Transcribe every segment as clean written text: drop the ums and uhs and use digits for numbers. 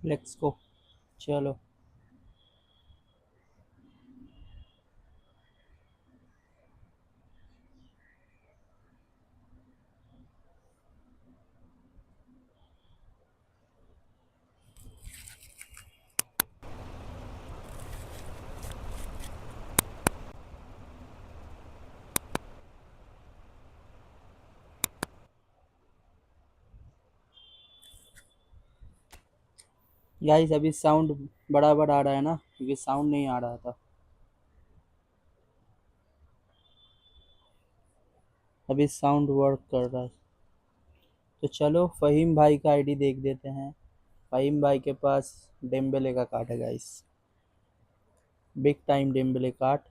Let's go. चलो guys, अभी sound बराबर आ रहा है ना, क्योंकि साउंड नहीं आ रहा था। अभी साउंड वर्क कर रहा है। तो चलो फ़हीम भाई का आईडी देख देते हैं। फ़हीम भाई के पास डेम्बेले का कार्ड है guys. Big time Dembele card.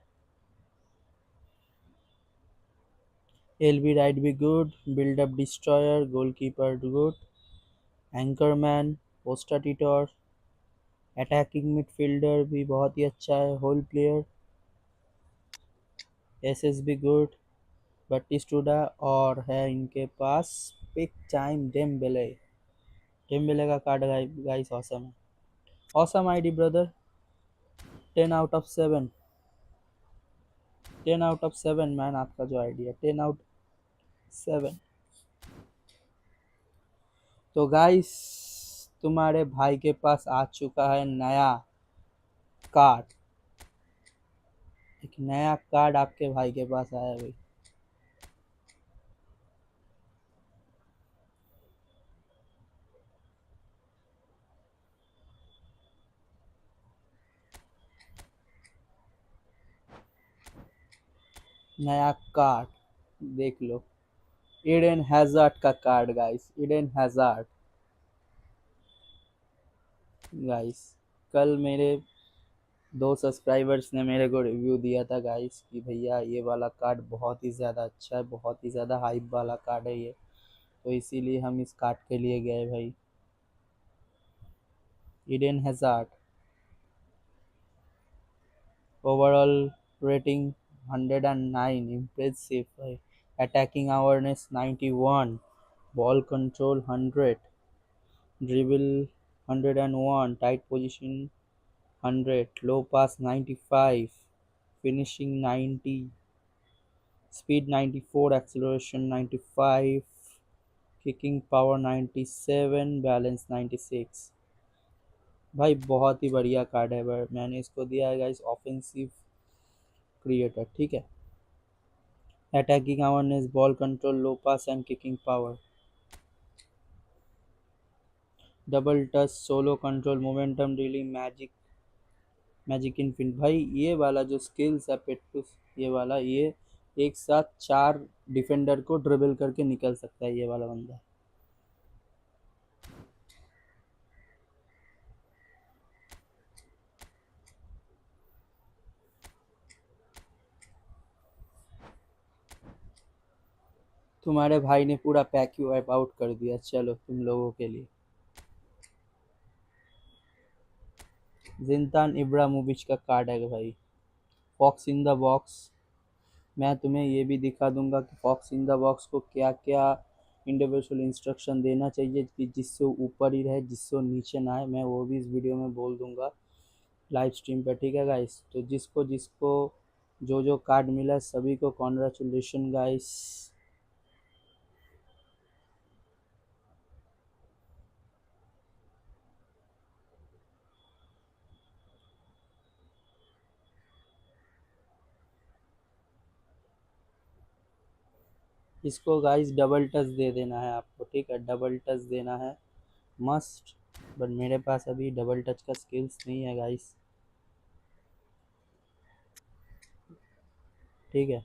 LB right भी good, build up destroyer, goalkeeper good, anchorman, पोस्टाटिटोर, अटैकिंग मिडफील्डर भी बहुत ही अच्छा है, होल प्लेयर, एसएस भी गुड, बटिस्टुडा, और है इनके पास बिग टाइम डेम्बेले। डेम्बेले का कार्ड गाइस ऑसम है। Awesome ID brother. 10 out of 7। 10 out of 7 man, आपका जो आईडी है 10 आउट 7। तो गाइस, तुम्हारे भाई के पास आ चुका है नया कार्ड। एक नया कार्ड आपके भाई के पास आया है भाई। नया कार्ड देख लो। इडेन हैजार्ड का card guys, Eden hazard. Guys, कल मेरे 2 सब्सक्राइबर्स ने मेरे को रिव्यू दिया था गाइस कि भैया ये वाला कार्ड बहुत ही ज़्यादा अच्छा है, बहुत ही ज़्यादा हाइप वाला कार्ड है ये। तो इसीलिए हम इस कार्ड के लिए गए भाई। Eden Hazard. Overall rating 109, impressive भाई। Attacking awareness 91, ball control 100, dribble 101, tight position 100, low pass 95, finishing 90, speed 94, acceleration 95, kicking power 97, balance 96। भाई बहुत ही बढ़िया कार्ड है, बट मैंने इसको दिया है गाइस ऑफेंसिव क्रिएटर, ठीक है। Attacking awareness, ball control, low pass and kicking power, double touch, solo control, momentum reeling, magic, magic infinite. भाई ये वाला जो स्किल्स है पेट्टूस, ये वाला, ये एक साथ 4 डिफेंडर को ड्रिबल करके निकल सकता है ये वाला बंदा। तुम्हारे भाई ने पूरा पैक ही वाइप आउट कर दिया, चलो तुम लोगों के लिए। जिंतान इब्राहिमोविच का कार्ड है भाई। Fox in the box. मैं तुम्हें ये भी दिखा दूंगा कि फॉक्स इन द बॉक्स को क्या क्या इंडिविजुअल इंस्ट्रक्शन देना चाहिए कि जिससे ऊपर ही रहे, जिससे नीचे ना आए। मैं वो भी इस वीडियो में बोल दूंगा लाइव स्ट्रीम पे, ठीक है गाइस। तो जिसको जिसको जो जो कार्ड मिला है सभी को कॉन्ग्रेचुलेशन गाइस। इसको गाइस डबल टच दे देना है आपको, ठीक है, डबल टच देना है मस्ट। बट मेरे पास अभी डबल टच का स्किल्स नहीं है गाइस, ठीक है।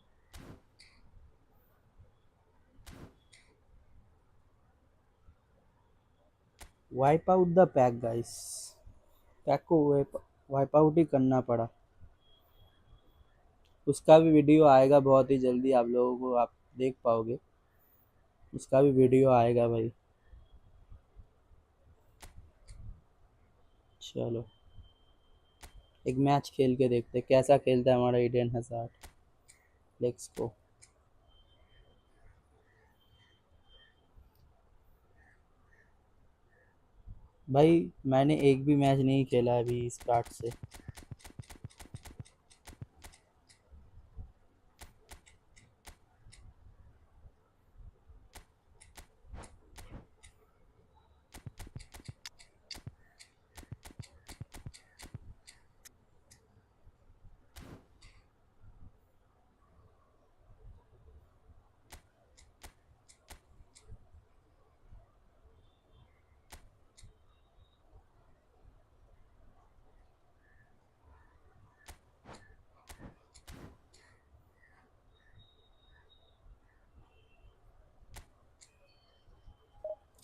Wipe out the pack guys. Pack को वाइप आउट ही करना पड़ा। उसका भी वीडियो आएगा बहुत ही जल्दी, आप लोगों को, आप देख पाओगे। उसका भी वीडियो आएगा भाई। चलो एक मैच खेल के देखते हैं कैसा खेलता है हमारा ईडन हज़ार्ड। Let's go. भाई मैंने एक भी मैच नहीं खेला है अभी इस कार्ड से।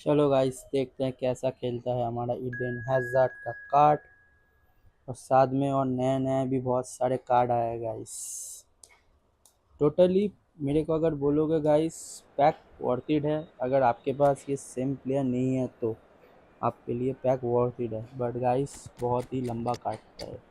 चलो गाइस देखते हैं कैसा खेलता है हमारा ईडन हैजार्ड का कार्ड। और साथ में और नए नए भी बहुत सारे कार्ड आए गाइस। टोटली मेरे को अगर बोलोगे गाइस पैक वर्थ इट है। अगर आपके पास ये सेम प्लेयर नहीं है तो आपके लिए पैक वर्थ इट है, बट गाइस बहुत ही लंबा काटता है।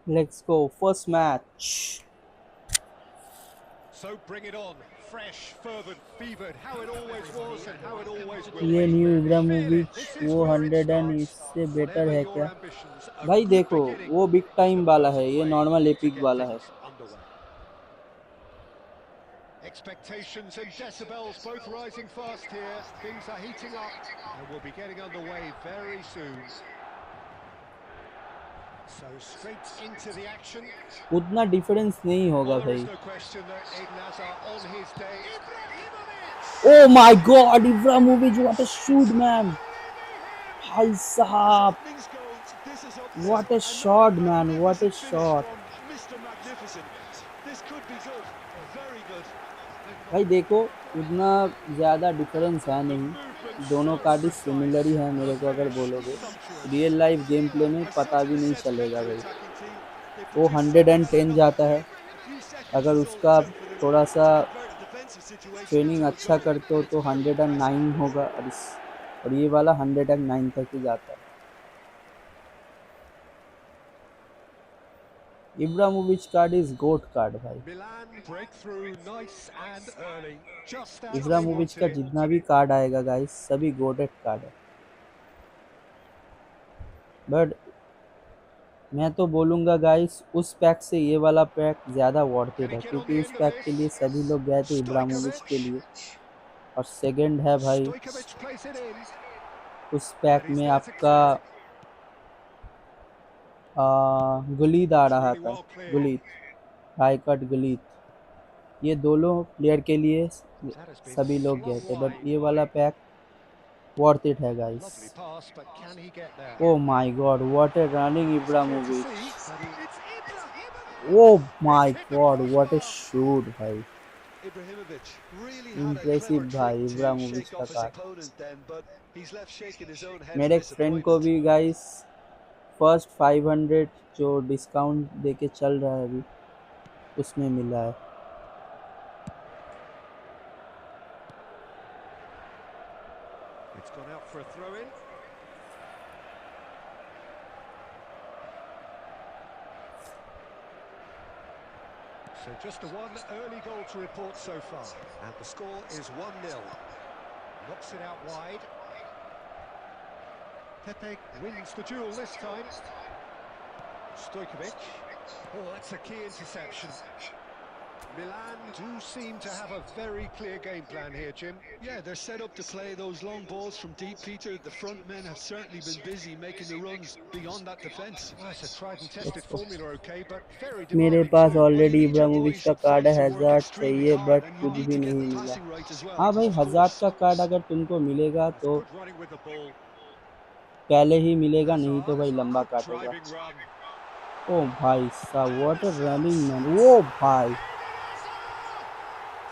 Let's go first match. So bring it on, fresh, fervent, fevered, how it always was and how it always will ये be. New Clearly, Ibrahimovic this is वो where it 100 and starts. इससे better Whatever है your क्या? ambitions, a भाई good देखो beginning वो big is time the वाला है, perfect ये way normal to epic get वाला है। things underway. Expectations and decibels both rising fast here. Things are heating up and we'll be getting underway very soon. So straight into the action. उतना difference नहीं होगा Well, there is भाई। no question that Eden Hazard on his day. Ibrahimovic! O my God Ibrahimovic what a shoot man. भाई This साहब opening's goal, this is up there. What a Another shot man, what a magnificent finish shot. from Mr. Magnificent. This could be good, very good. भाई देखो उतना ज़्यादा difference है The movement नहीं, दोनों so card similar precise, ही है the मेरे को अगर finish बोलोगे। sumptuous. Real life game play में A पता भी certain नहीं set चलेगा mental भाई। attacking team. They वो produced something 110 जाता spectacular. है। A few seconds अगर is all it उसका took for them थोड़ा सा to convert a defensive situation training into a अच्छा goal. करते हो It's तो very impressive. 109 होगा, और ये वाला 109 तक ही जाता है। Ibrahimovic card is goat card भाई। Milan breakthrough nice and early, just as they Ibrahimovic का wanted it. जितना भी कार्ड आएगा गाइस सभी गोटेड कार्ड है। बट मैं तो बोलूँगा गाइस उस पैक से ये वाला पैक ज़्यादा Can वॉर्थिट he है, get on क्योंकि the उस end of पैक this? के लिए सभी लोग गए थे इब्राहिमोविच के Stojkovic. लिए। और सेकंड है भाई Stojkovic plays it in, उस पैक and he's में there to आपका clear it. गुलीद आ It's रहा really था। well cleared. गुलीद, रायकट गुलीद, ये दोनों प्लेयर के लिए That has been सभी लोग गए flung थे, बट wide. ये वाला पैक वर्थ इट है guys. Lovely pass, but can he get there? Oh my god what a running It's clear to Ibrahimovic. see that it's oh Ibrahimovic! It's my hit the god what a crossbar! Shoot भाई। Ibrahimovic really had a clever impressive trick भाई to Ibrahimovic shake का off his card. opponent then, but he's left shaking his own head in मेरे एक friend को disappointment. भी guys first 500 जो discount देके चल रहा है अभी उसमें मिला है। It's gone out for a throw-in. So just the one early goal to report so far. And the score is 1-0. Knocks it out wide. Pepe wins the duel this time. Stojkovic. Oh, that's a key interception. Milan do seem to have a very clear game plan here, Jim. Yeah, they're set up to play those long balls from deep, Peter. The front men have certainly been busy making the runs beyond that defence. Well, it's a tried and tested formula, okay, but very मेरे demanding pass too. Well, you already need your Ibrahimovic boys का card fully है, to work hazard extremely चाहिए hard, but and you कुछ need भी to get the नहीं मिला। passing right as well. हाँ भाई Of हैजार्ड course. का कार्ड अगर तुमको मिलेगा That's तो good running with the ball. पहले ही मिलेगा, नहीं तो Hazard, भाई लंबा good काटेगा। driving run. ओ भाई साहब And what the a shot! Running man, oh भाई Eden Hazard!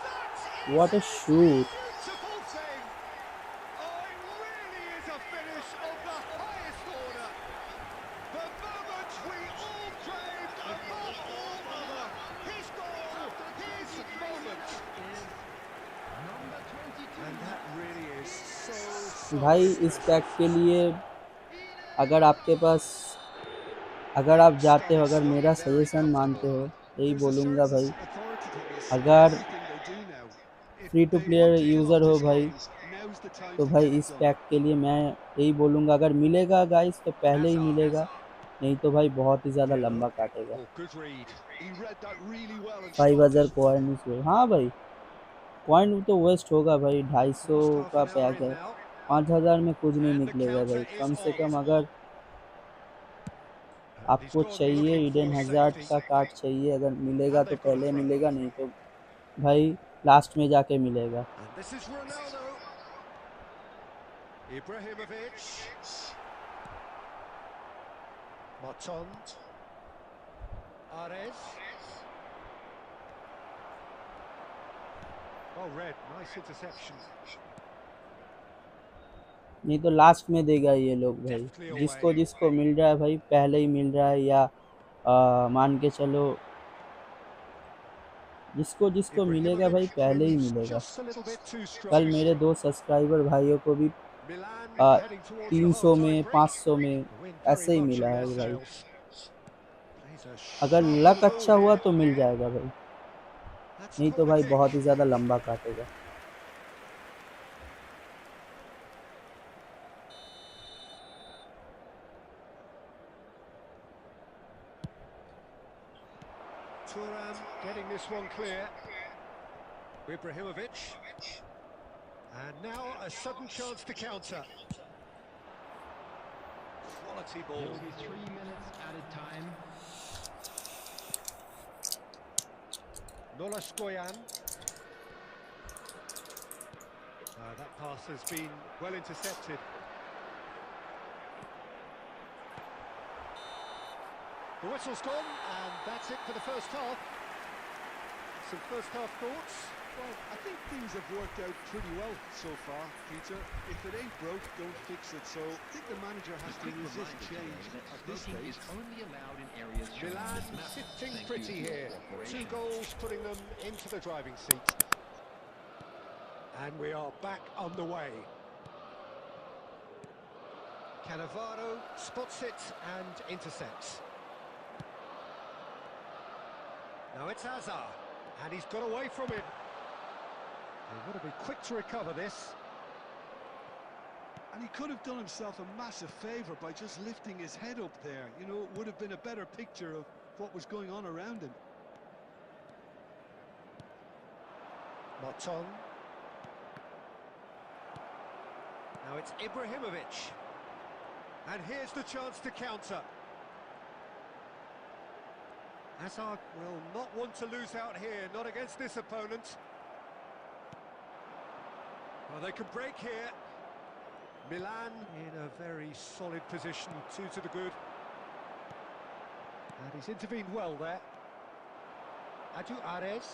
That is what a a shoot. beautiful thing! Oh, it भाई इस पैक के लिए अगर आपके पास अगर आप जाते हो, अगर मेरा सजेशन मानते हो, यही There's a बोलूँगा certain भाई, authoritativeness in अगर everything they do now. If free to they player want to kill user off हो this भाई, game, now's the time तो to भाई get it इस done. पैक के लिए मैं यही बोलूँगा, अगर मिलेगा गाइस तो पहले ही Hazard. मिलेगा, नहीं तो भाई बहुत ही ज़्यादा Gill. लंबा काटेगा। Oh, good read. He read that really well and five stopped हज़ार it. कॉइन इस वे, हाँ भाई कॉइन तो वेस्ट होगा भाई, 250 Almost half का an hour पैक in है, now. 5000 में कुछ नहीं And the निकलेगा counter भाई। is कम से on. कम अगर And he's आपको gone चाहिए looking Eden for hazard safety. का कार्ड चाहिए, अगर मिलेगा And तो they've got a पहले throw. मिलेगा, नहीं तो भाई लास्ट में जाके मिलेगा। And this is Ronaldo. Ibrahimovic. Marton. Ares. Well read. Nice interception. नहीं तो लास्ट में देगा ये लोग भाई, Deftly जिसको away. जिसको मिल रहा है भाई पहले ही मिल रहा है, या मान के चलो जिसको जिसको मिलेगा Ibrahimovic भाई पहले ही moves मिलेगा। just a little bit too कल strong. मेरे 2 सब्सक्राइबर भाइयों को भी Milan uh, heading towards the 300 half-time में break. 500 में The wind very ऐसे ही much मिला in their है भाई। sails. Plays a अगर sharp लक little ball अच्छा हुआ here. तो मिल जाएगा भाई, That's a नहीं तो corner भाई kick. बहुत ही ज़्यादा लंबा काटेगा। Thuram getting this one clear. Ibrahimovic. And now a sudden chance to counter. Quality ball. There will be 3 minutes added time. Nolaskoyan. That pass has been well intercepted. The whistle's gone, and that's it for the first half. Some first half thoughts? Well, I think things have worked out pretty well so far, Peter. If it ain't broke, don't fix it. So I think the manager has to resist change at this Smoking stage. is only allowed in areas shown on Milan this map. sitting Thank pretty you to here. your 2 cooperation. goals putting them into the driving seat. And we are back underway. Cannavaro spots it and intercepts. Now it's Hazard, and he's got away from it. They've got to be quick to recover this. And he could have done himself a massive favour by just lifting his head up there. You know, it would have been a better picture of what was going on around him. Marton. Now it's Ibrahimovic. And here's the chance to counter. Hazard will not want to lose out here, not against this opponent. Well, they could break here. Milan in a very solid position, 2 to the good. And he's intervened well there. Adu Ares.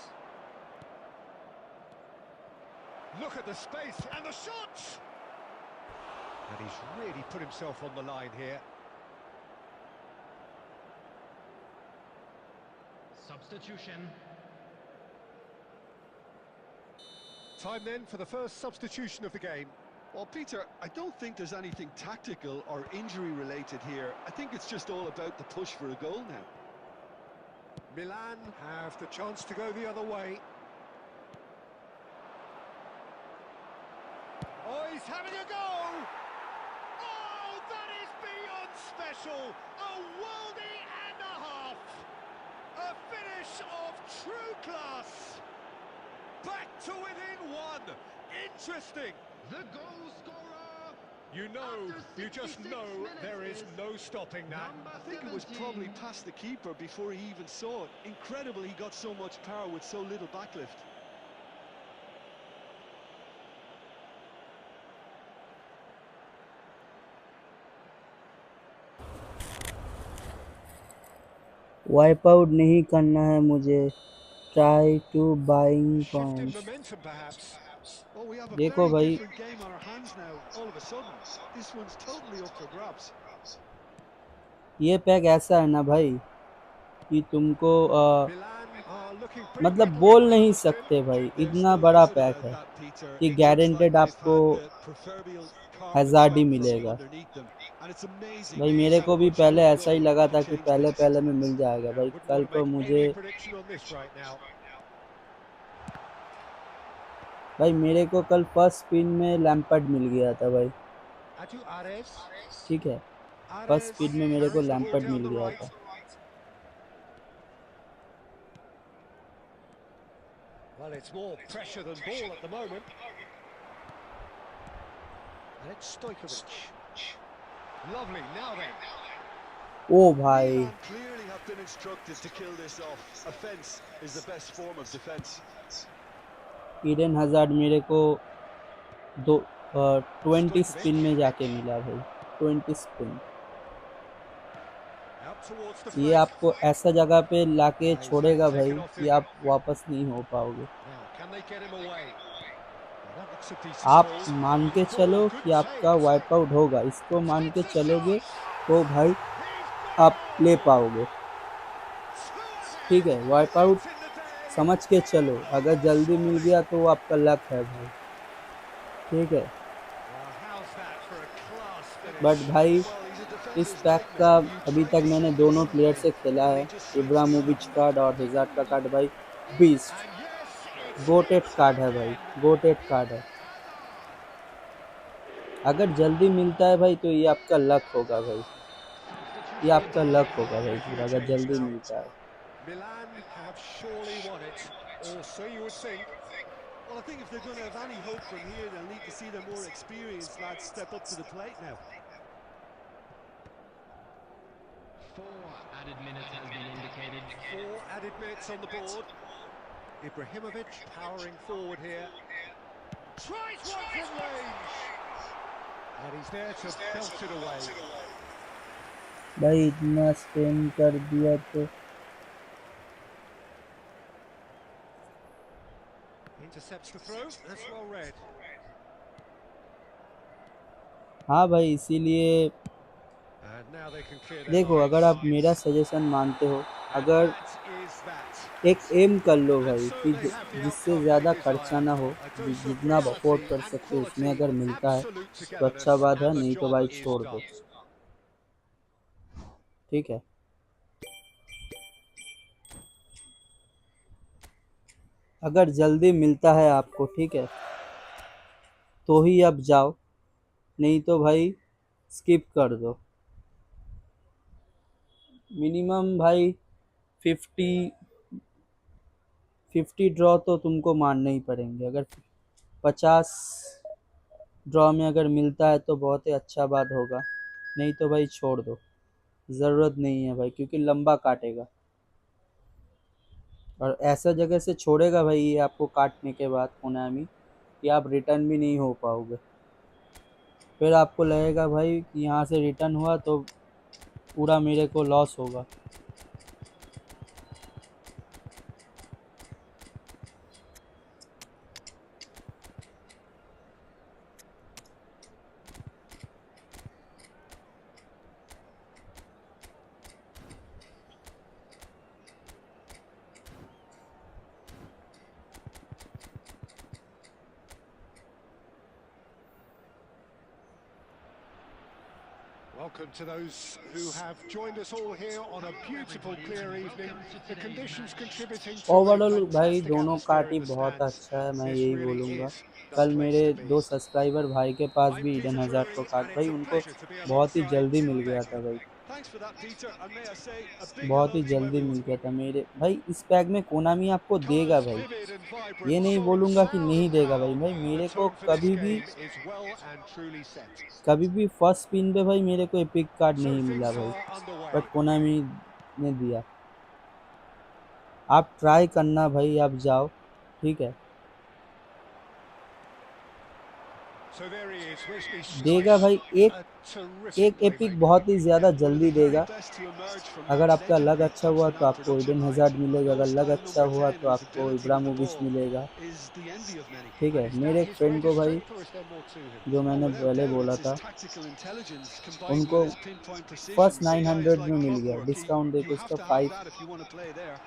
Look at the space and the shot! And he's really put himself on the line here. Substitution. Time then for the first substitution of the game. Well, Peter, I don't think there's anything tactical or injury related here. I think it's just all about the push for a goal now. Milan have the chance to go the other way. Oh, he's having a go! Oh, that is beyond special! A worldie and a half! A finish of true class! Back to within one! Interesting! The goal scorer. You just know there is no stopping that. Number I think it was 17. probably past the keeper before he even saw it. Incredible he got so much power with so little backlift. Wipe out नहीं करना है मुझे, try to buying Shift in coins. momentum, perhaps. Oh, we have a देखो very भाई, different game on our hands now, all of a sudden. This one's totally up for grabs. ये pack ऐसा है ना भाई कि तुमको Milan are looking looking pretty मतलब brittle here, बोल नहीं Sebastian. सकते भाई, There's इतना no बड़ा doubt पैक about है that, Peter. कि It looks like guaranteed they've आपको had the proverbial carpet hazard he swept from मिलेगा। underneath them, and it's amazing भाई मेरे how को भी much पहले one ऐसा ही goal लगा can था कि change पहले things. पहले में मिल जाएगा Yeah, भाई, wouldn't कल want to को make मुझे any prediction on this right now. भाई मेरे को कल फर्स्ट स्पिन में लैम्पर्ड मिल गया था भाई, Adu Ares. ठीक है, फर्स्ट Ares स्पिन में मेरे को carries the ball Lampard down mill the गया right. था। Well, it's more pressure than ball at the moment. And it's Stojkovic. Lovely, now then. ओ भाई Milan clearly have been instructed to kill this off. Offence is the best form of defence. Eden hazard मेरे को दो 20 Stojkovic. Spin में जाके मिला भाई, 20 spin. Out towards the ये flank. आपको ऐसा जगह पे लाके He's then छोड़ेगा भाई taken off कि him. आप वापस नहीं हो पाओगे। Now, can they get him away? Well, that looks a decent आप ball. मान के Oh, चलो good कि आपका save. वाइप आउट होगा, इसको मान के Takes a चलोगे shot. तो भाई He's got a आप ले goal. पाओगे, Two ठीक ahead, है। Wipe out late in the day. समझ के चलो, अगर Oh, जल्दी मिल surely. गया तो वो आपका लक है भाई, ठीक है। Well, how's that for a class but finish? भाई Well, he's a इस defender's पैक का nightmare. You अभी try तक to मैंने stop him दोनों प्लेयर easily, से खेला and है, he just slips through them. Ibrahimovic card और हिजार्ड का कार्ड भाई, beast And yes, it's GOATed into card it है भाई, again. गोटेड कार्ड है। अगर जल्दी मिलता है भाई तो ये आपका लक होगा भाई, ये Substitution. आपका लक होगा भाई Making पूरा, a अगर change जल्दी now. मिलता है। Milan have surely won it, or so you would think. Well, I think if they're going to have any hope from here, they'll need to see their more experienced lads step up to the plate now. 4 added minutes has been indicated. 4 added minutes on the board. Ibrahimovic powering forward here. Tries one from range. And he's there to belt it away. भाई इतना Spain कर दिया तो Intercepts the throw. That's well read. हाँ भाई, इसीलिए And now they can clear their देखो, अगर lines. आप मेरा सजेशन मानते हो, And अगर that is that. एक एम कर लो And भाई so कि they have the जिससे outcome they ज़्यादा खर्चा desire. ना हो, A dose of जितना आप अफोर्ड reality कर and सकते हो उसमें quality, अगर मिलता है absolute तो अच्छा togetherness, बात है, and the नहीं तो job भाई is छोड़ दो, done. ठीक है। अगर जल्दी मिलता है आपको, ठीक है, तो ही आप जाओ, नहीं तो भाई स्किप कर दो। मिनिमम भाई 50 50 ड्रॉ तो तुमको मारने ही पड़ेंगे। अगर 50 ड्रॉ में अगर मिलता है तो बहुत ही अच्छा बात होगा, नहीं तो भाई छोड़ दो, ज़रूरत नहीं है भाई, क्योंकि लंबा काटेगा और ऐसा जगह से छोड़ेगा भाई ये आपको काटने के बाद कोनामी कि आप रिटर्न भी नहीं हो पाओगे। फिर आपको लगेगा भाई कि यहाँ से रिटर्न हुआ तो पूरा मेरे को लॉस होगा। Welcome to those who have joined us all here on a beautiful, clear evening. The conditions contributing to a overall भाई fantastic दोनों atmosphere card in he the बहुत stands. अच्छा है, मैं This यही really बोलूँगा। is the कल place मेरे to be. 2 सब्सक्राइबर भाई के पास I'm भी Peter ईडन हज़ार्ड का Drury, कार्ड, and it's भाई a उनको pleasure to be बहुत ही alongside जल्दी Tim मिल गया Beck. था भाई, Thanks for that, Peter, and may I say a big बहुत hello ही to जल्दी everyone. मिल गया था मेरे भाई। इस पैक में कोनामी आपको देगा Colours भाई, vivid and ये vibrant, नहीं solid बोलूँगा कि sound नहीं and देगा भाई। proud. भाई The मेरे को tone for this game is well and truly set. कभी भी फर्स्ट स्पिन पे भाई मेरे को एपिक कार्ड So नहीं मिला things भाई, are underway. बट कोनामी ने दिया। आप ट्राई करना भाई, आप जाओ, ठीक है, So there he is, Wesley देगा Snipes. भाई। एक A terrific एक playmaker. एपिक बहुत ही ज़्यादा One of जल्दी the very देगा। best to emerge from अगर match आपका लक legendary अच्छा comes हुआ from तो that आपको production Eden line. Hazard And मिलेगा, no अगर लक style अच्छा number हुआ 10 तो whose आपको ability with the Ibrahimovic ball मिलेगा, is the envy of many. ठीक And है। is that मेरे एक his फ्रेंड को greatest भाई, strength, or is there more to him? जो Oh, मैंने without पहले doubt, बोला it's his था, tactical intelligence combined with उनको his pinpoint precision. First See, it's 900 like में मिल गया, clockwork. डिस्काउंट You देके have उसका to have 5। that if you want to play there.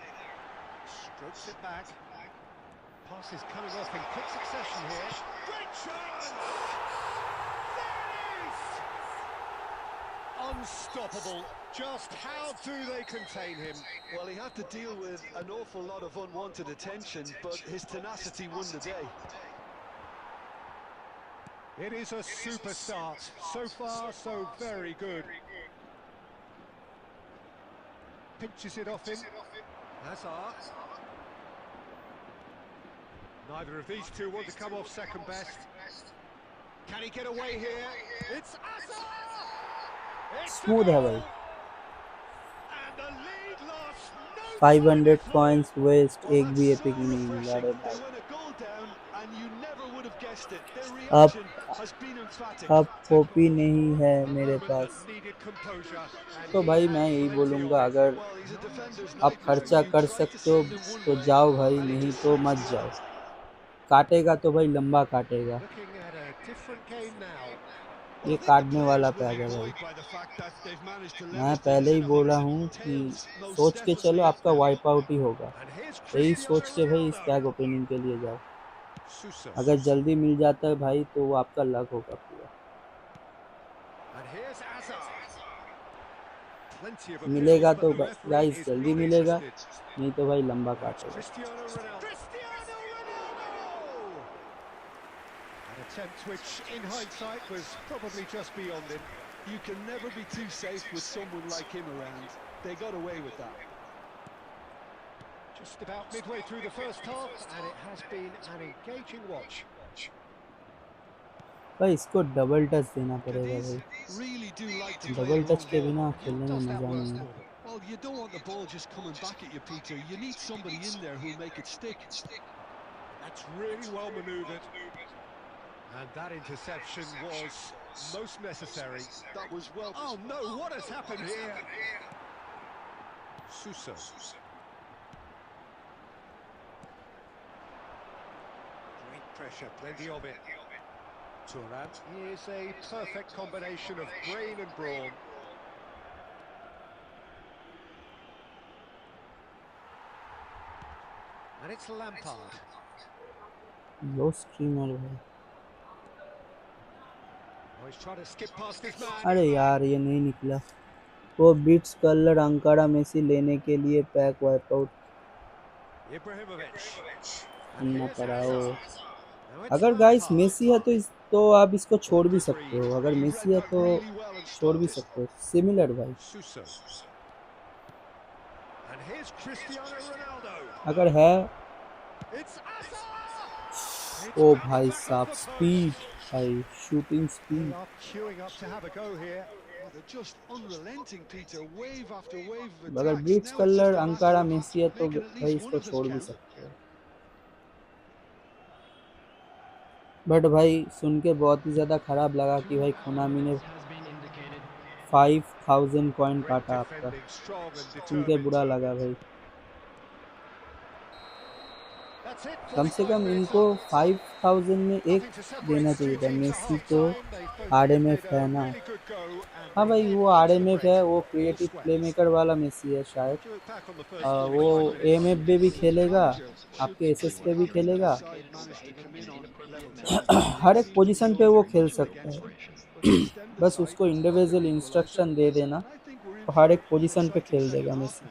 Strokes it back. Pass is coming off in quick succession here. Great chance! There it is! Unstoppable. Just how do they contain him? Well, he had to deal with an awful lot of unwanted attention, but his tenacity won the day. It is a super start. So far, so very good. Pinches it off him. Hazard. Neither of these two want to come off second best. Can he get away here? It's Hazard! It's a smooth है भाई. goal! And the lead lost no time 500 before. Points waste Well, एक that's भी so epic नहीं मिला refreshing. रे They भाई. went a goal down, and you never would have guessed it. Their अब reaction has been emphatic. Copy नहीं है A मेरे moment that pass. needed composure, and तो he भाई मैं had यही plenty of बोलूँगा, it. अगर Well, he's a defender's आप nightmare. खर्चा You कर try to सकते हो send him one तो way, जाओ भाई, and he नहीं just तो sends मत us जाओ. out. काटेगा तो भाई लंबा काटेगा. Looking at a different game now. Well, ये I think the काटने वाला players will be पैक है भाई. buoyed by the fact that they've managed to मैं limit पहले this ही बोला opposition. हूँ कि Tails most सोच के चलो, definitely up आपका now. वाइप आउट ही होगा. And here's यही Cristiano सोच के भाई इस Ronaldo. पैक ओपनिंग के लिए जाओ. Suso. अगर जल्दी मिल जाता है भाई तो वो आपका लक होगा पूरा. And here's Hazard. Plenty of appeals, मिलेगा but तो the referee गाइस is जल्दी not मिलेगा, interested. नहीं तो भाई लंबा Now it's काटेगा. Cristiano Ronaldo. Cristiano Ronaldo! An attempt which, in hindsight, was probably just beyond him. You can never be too safe with someone like him around. They got away with that. Just about midway through the first half, and it has been an engaging watch. भाई इसको double touch देना पड़ेगा Cadiz भाई. really do like to play a double touch long के ball. बिना Who खेलने में does that मज़ा work नहीं है. for them? Well, you don't want the ball just coming back at you, Peter. You need somebody in there who'll make it stick. That's really well manoeuvred. And that interception was most necessary. That was well. Oh no, what has happened here? Suso. Great pressure, plenty of it. Turan. He is a perfect combination of brain and brawn. And it's Lampard. Low streamer भाई. Oh, he's trying to skip past his man. अरे यार ये नहीं निकला. वो beats colour Ankara Messi लेने के लिए pack wipe out Ibrahimovic. And करना here's पड़ा. Hazard. वो Now it's अगर गाइस Lampard. मेसी है तो आप इसको छोड़ भी Good सकते read. हो. अगर He मेसी read है that तो really well and छोड़ भी stopped it. सकते हो. सिमिलर भाई. Suso. And here's Cristiano Ronaldo. अगर है. It's Hazard. It's ओ batted भाई back साहब off the स्पीड post. भाई, shooting They speed. are queuing up to have a go here. Oh, they're just unrelenting, Peter. Wave after wave of अगर attacks. Beats Now it's colour just a matter Ankara of Messi है तो making at भाई least one इसको of this छोड़ भी count. सकते हो. But भाई सुन के बहुत ही ज़्यादा ख़राब लगा कि भाई कोनामी ने has been indicated. 5000 coin Great काटा आपका. defending, strong and सुन के determined. बुरा लगा भाई. That's it. कम से 45 कम minutes इनको on. 5000 में एक Nothing to separate देना the two चाहिए था. teams at मेसी half तो time. They both RMF made है a ना. really good go and हाँ they भाई head वो into the आरएमएफ break. है, वो All क्रिएटिव squares. प्लेमेकर वाला मेसी है शायद. To look back on the first वो 45 minutes. एएमएफ पे भी Well, his खेलेगा, manager should आपके be एसएस pleased पे भी with how खेलेगा. his side managed to come in on level terms. Her Didn't एक seem to be पोजीशन पे going वो very खेल much up सकता against है. him, but the extended बस side उसको spotted individual an equaliser, instruction दे देना and I think we're in तो हर for एक an पोजीशन पे exciting खेल second देगा half Messi. now.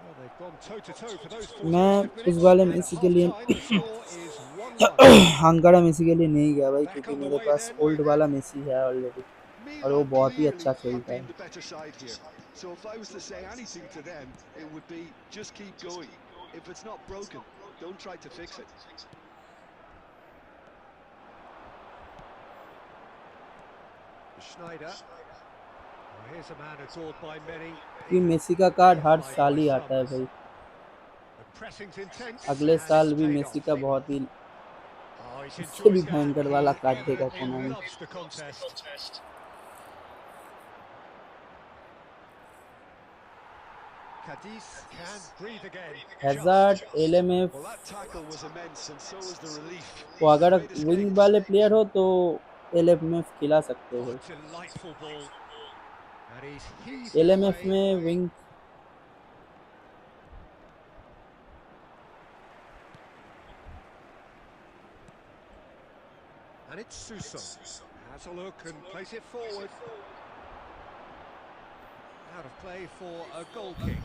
Well, they've gone toe-to-toe for those मैं 45 उस minutes, वाले and at मेसी के लिए half-time the score is 1-1. Ankara Messi के लिए नहीं गया भाई, Back क्योंकि on the मेरे way पास then. ओल्ड वाला मेसी है ऑलरेडी और वो Milan बहुत ही clearly अच्छा have खेलता been है. the better side here. So if I was to say anything to them, it would be just keep going. If it's not broken, don't try to fix it. Schneider. Well, here's a man adored by many. कि Messi का card हर साल ही आता है भाई. The pressing's intense, अगले and साल it's भी paid Messi off. का बहुत ही Oh, he's उससे भी enjoyed that. भयंकर वाला कार्ड देगा He Konami. loves the contest. Cadiz can breathe again. Hazard, LMF. Well, that tackle was immense, and so was the relief. वो अगर Great escape. विंग वाले प्लेयर हो तो एलएमएफ खिला सकते हो. Oh, delightful ball. And he's heaved it एलएमएफ away. में wing And it's Suso. Has a look and plays it forward. Out of play for a goal kick.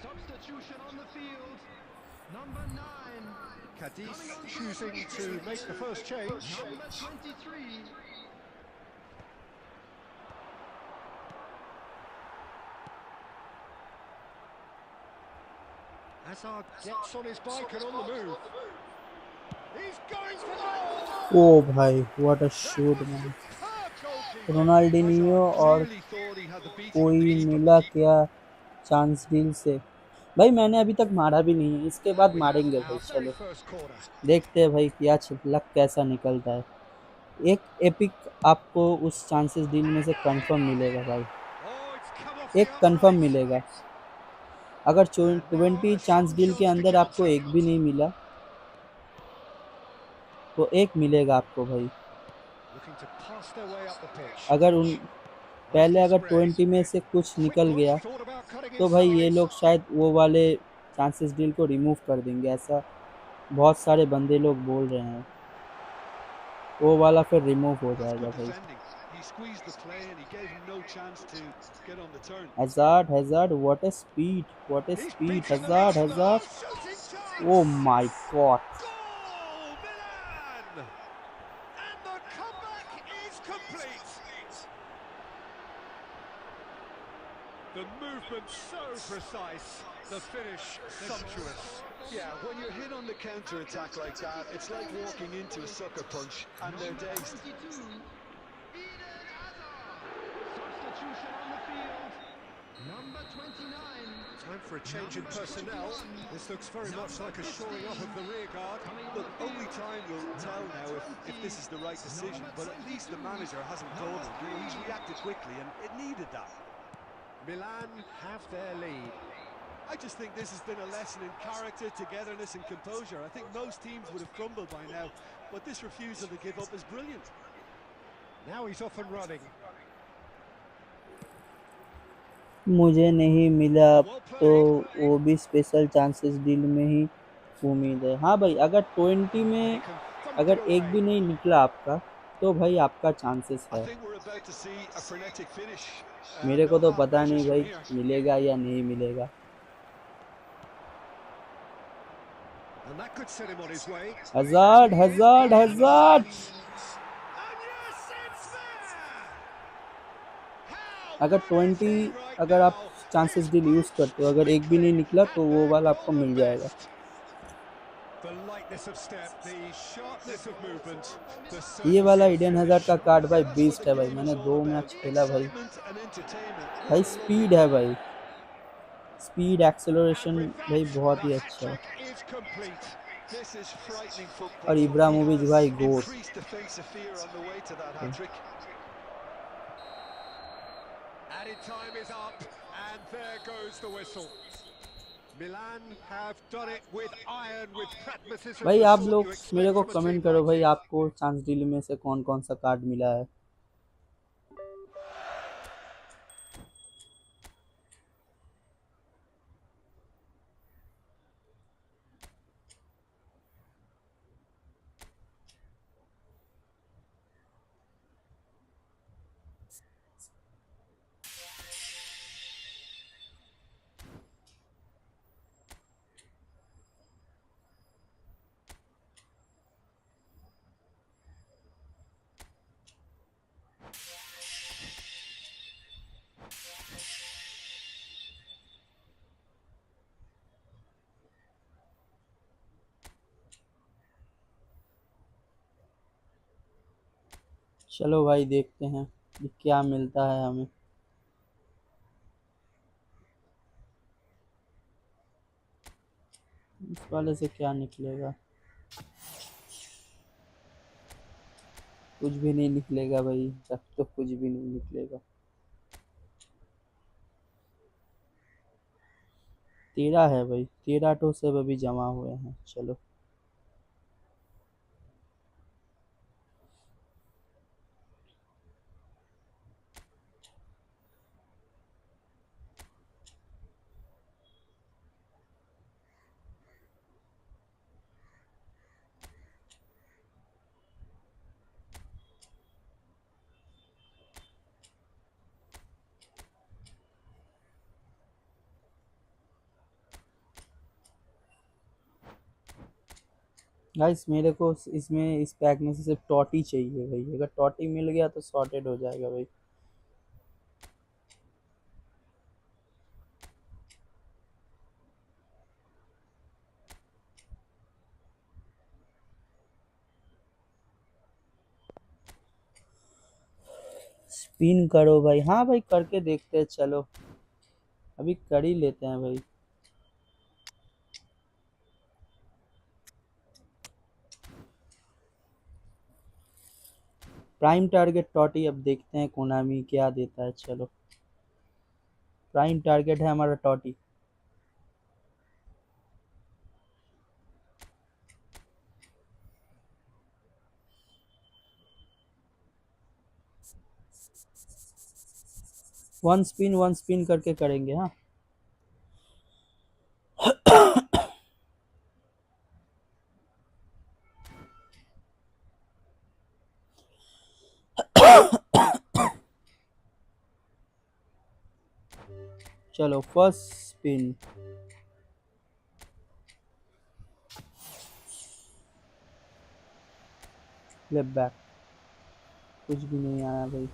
Substitution on the field. Number 9. Coming Cadiz on for the choosing to make the substitution. first change. Number 23. Hazard gets on his bike and on the move. He's going for goal! ओ भाई what a That shoot was man. superb goalkeeping. Hazard Ronaldinho और clearly thought he had the beating of the कोई keeper. मिला क्या chance deal से। भाई मैंने अभी तक मारा भी नहीं है, इसके And बाद we have मारेंगे भाई। our very चलो first corner. देखते हैं भाई क्या लक कैसा निकलता है। एक एपिक आपको उस चांसेस डील में And से a कंफर्म header! मिलेगा भाई। Oh, it's come off the एक other कंफर्म eye. मिलेगा। अगर And now 20 a chance shot deal के chance to अंदर आपको counter. एक भी नहीं मिला तो एक मिलेगा आपको भाई। Looking to pass their way up the pitch. अगर उन पहले Nicely अगर spread. 20 में से कुछ Quick निकल push, गया thought about cutting तो भाई inside. ये लोग शायद वो वाले चांसेस डील को रिमूव कर देंगे, ऐसा बहुत सारे बंदे लोग बोल रहे हैं। वो वाला फिर रिमूव हो That's जाएगा good भाई। defending. He squeezed the play and he gave him no chance to get on the turn. Hazard Hazard what a He's speed beating the Hazard man. Hazard. Oh, shooting oh chance! My god. Goal, Milan! And the comeback is complete. The movement so precise, the finish sumptuous. Yeah, when you're hit on the counter-attack like that, it's like walking into a sucker punch and they're Number dazed. 22. Eden Hazard. Substitution on the field. Number 29. Time for a change in Number personnel. 21. This looks very much Number like a shoring up 15. of the rear guard. Coming on Look, the only field. time will tell Number now if 20. this is the right decision, Number but at least the 22. manager hasn't Number dawdled. You know, he's 3. reacted quickly and it needed that. Milan have their lead. I just think this has been a lesson in character, togetherness and composure. I think most teams would have crumbled by now, but this refusal to give up is brilliant. Now he's off and running. मुझे नहीं मिला Oh, well तो played. वो भी special chances deal में ही उम्मीद है। हाँ भाई अगर 20 And he में can thump it अगर एक away. भी नहीं निकला आपका तो भाई आपका चांसेस I है। think we're about to see a frenetic finish. मेरे को No तो half पता measures नहीं from भाई here. मिलेगा या नहीं मिलेगा। And that could set him on his way. Hazard hazard hazard. And yes, it's there! How अगर good is 20 he right अगर आप now? Chances His deal use boots करते हो, अगर एक भी नहीं twinkling निकला तो at वो their वाला आपको golden मिल जाएगा। best. The lightness of step, the sharpness of movement, the ये वाला certainty of Eden hazard finish. का कार्ड Yeah, भाई that's what बीस्ट the है भाई। game is मैंने all 2 about. मैच खेला भाई। Excitement and entertainment. What भाई a lovely स्पीड है game. भाई, स्पीड And एक्सेलरेशन with भाई that, बहुत the ही अच्छा है। hat-trick is complete. This is frightening और football. He इब्राहिमोविच भाई has goat. increased defensive fear on the way to that hat-trick. Added time is up, and there goes the whistle. Milan have done it with iron, with pragmatism, भाई the आप sort लोग you मेरे expect को from a team comment करो like भाई, this. आपको chance deal में से कौन कौन सा कार्ड मिला है। चलो भाई देखते हैं कि क्या मिलता है हमें। इस वाले से क्या निकलेगा, कुछ भी नहीं निकलेगा भाई, तब तो कुछ भी नहीं निकलेगा। 13 है भाई, 13 तो सब अभी जमा हुए हैं। चलो गाइस मेरे को इसमें इस पैक में से सिर्फ टॉटी चाहिए भाई, अगर टॉटी मिल गया तो सॉर्टेड हो जाएगा भाई। स्पिन करो भाई, हाँ भाई करके देखते हैं चलो, अभी कर ही लेते हैं भाई। प्राइम टारगेट टॉटी, अब देखते हैं कोनामी क्या देता है, चलो प्राइम टारगेट है हमारा टॉटी। 1 स्पिन 1 स्पिन करके करेंगे हाँ। चलो फर्स्ट स्पिन, फ्लिप बैक, कुछ भी नहीं आया भाई।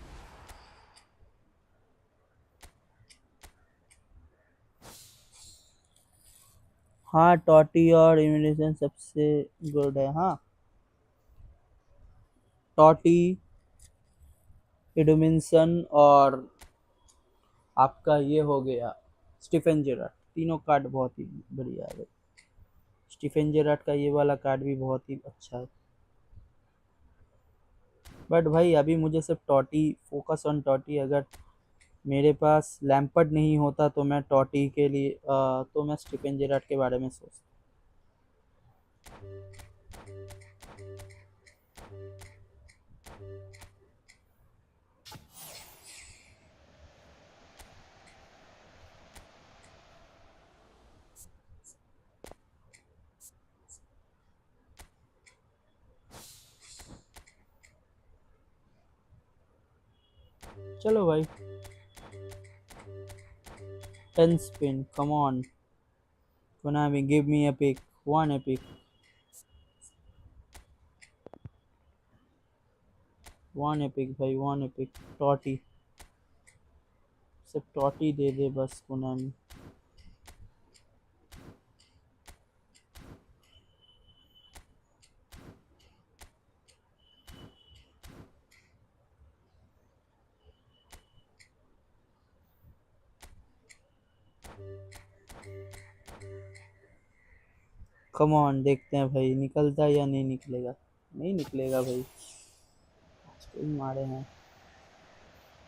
हाँ टॉटी और इमिटेशन सबसे गुड है हाँ। टॉटी, इडोमिंसन और आपका ये हो गया स्टीफन जेराट, तीनों कार्ड बहुत ही बढ़िया है भाई। स्टीफन जेराट का ये वाला कार्ड भी बहुत ही अच्छा है। बट भाई अभी मुझे सिर्फ टॉटी, फोकस ऑन टॉटी। अगर मेरे पास लैम्पर्ड नहीं होता तो मैं टॉटी के लिए तो मैं स्टीफन जेराट के बारे में सोचता। चलो भाई 10 spin, come on Konami, give me epic, one epic, one epic भाई, one epic। टॉटी, सिर्फ टॉटी दे दे बस कोनामी। कम ऑन, देखते हैं भाई निकलता है या नहीं निकलेगा। नहीं निकलेगा भाई, कोई मारे हैं,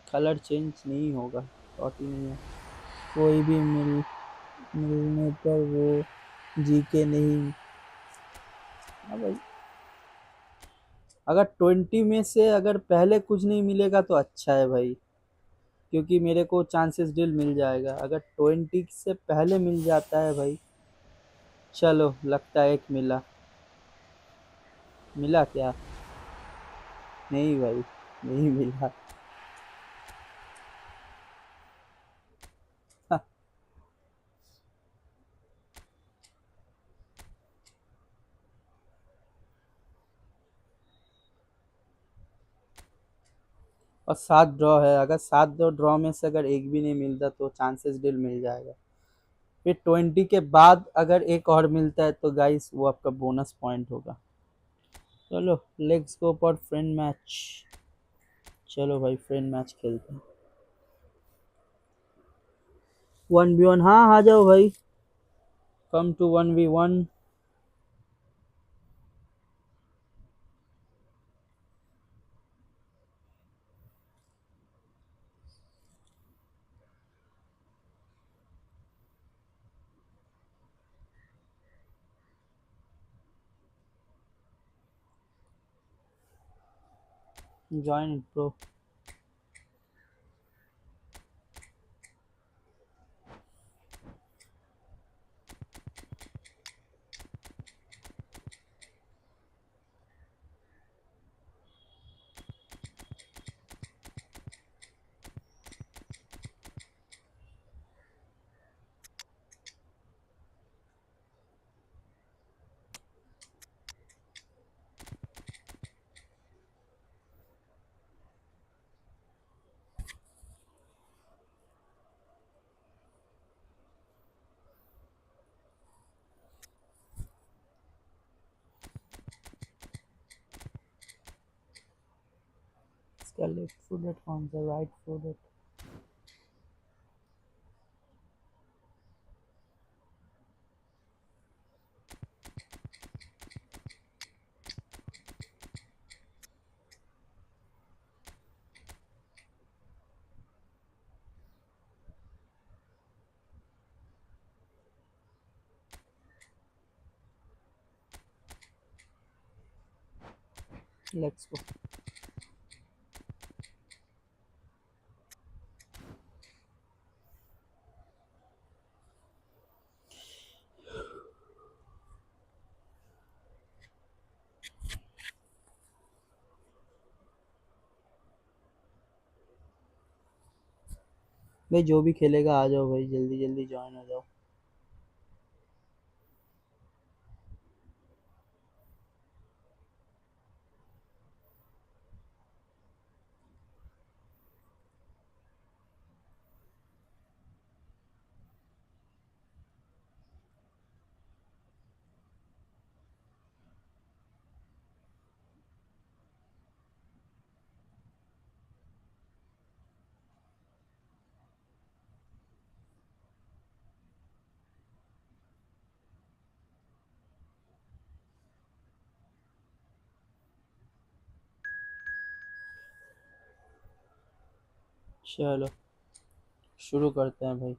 कलर चेंज नहीं होगा, टॉटी नहीं है। कोई भी मिलने पर वो जीके नहीं। हाँ भाई, अगर 20 में से अगर पहले कुछ नहीं मिलेगा तो अच्छा है भाई, क्योंकि मेरे को चांसेस डील मिल जाएगा। अगर 20 से पहले मिल जाता है भाई, चलो लगता है एक मिला। मिला क्या? नहीं भाई, नहीं मिला। और 7 ड्रॉ है, अगर 7 ड्रॉ में से अगर एक भी नहीं मिलता तो चांसेस डील मिल जाएगा। फिर 20 के बाद अगर एक और मिलता है तो गाइस वो आपका बोनस पॉइंट होगा। चलो let's go for friend match. चलो भाई फ्रेंड मैच खेलते हैं। 1v1, हाँ आ जाओ भाई, come to 1v1। Join it bro. इसका लेफ्ट फुटेड कौन सा राइट फुटेड? Let's go. भाई जो भी खेलेगा आ जाओ भाई, जल्दी जल्दी ज्वाइन हो जाओ। चलो शुरू करते हैं भाई।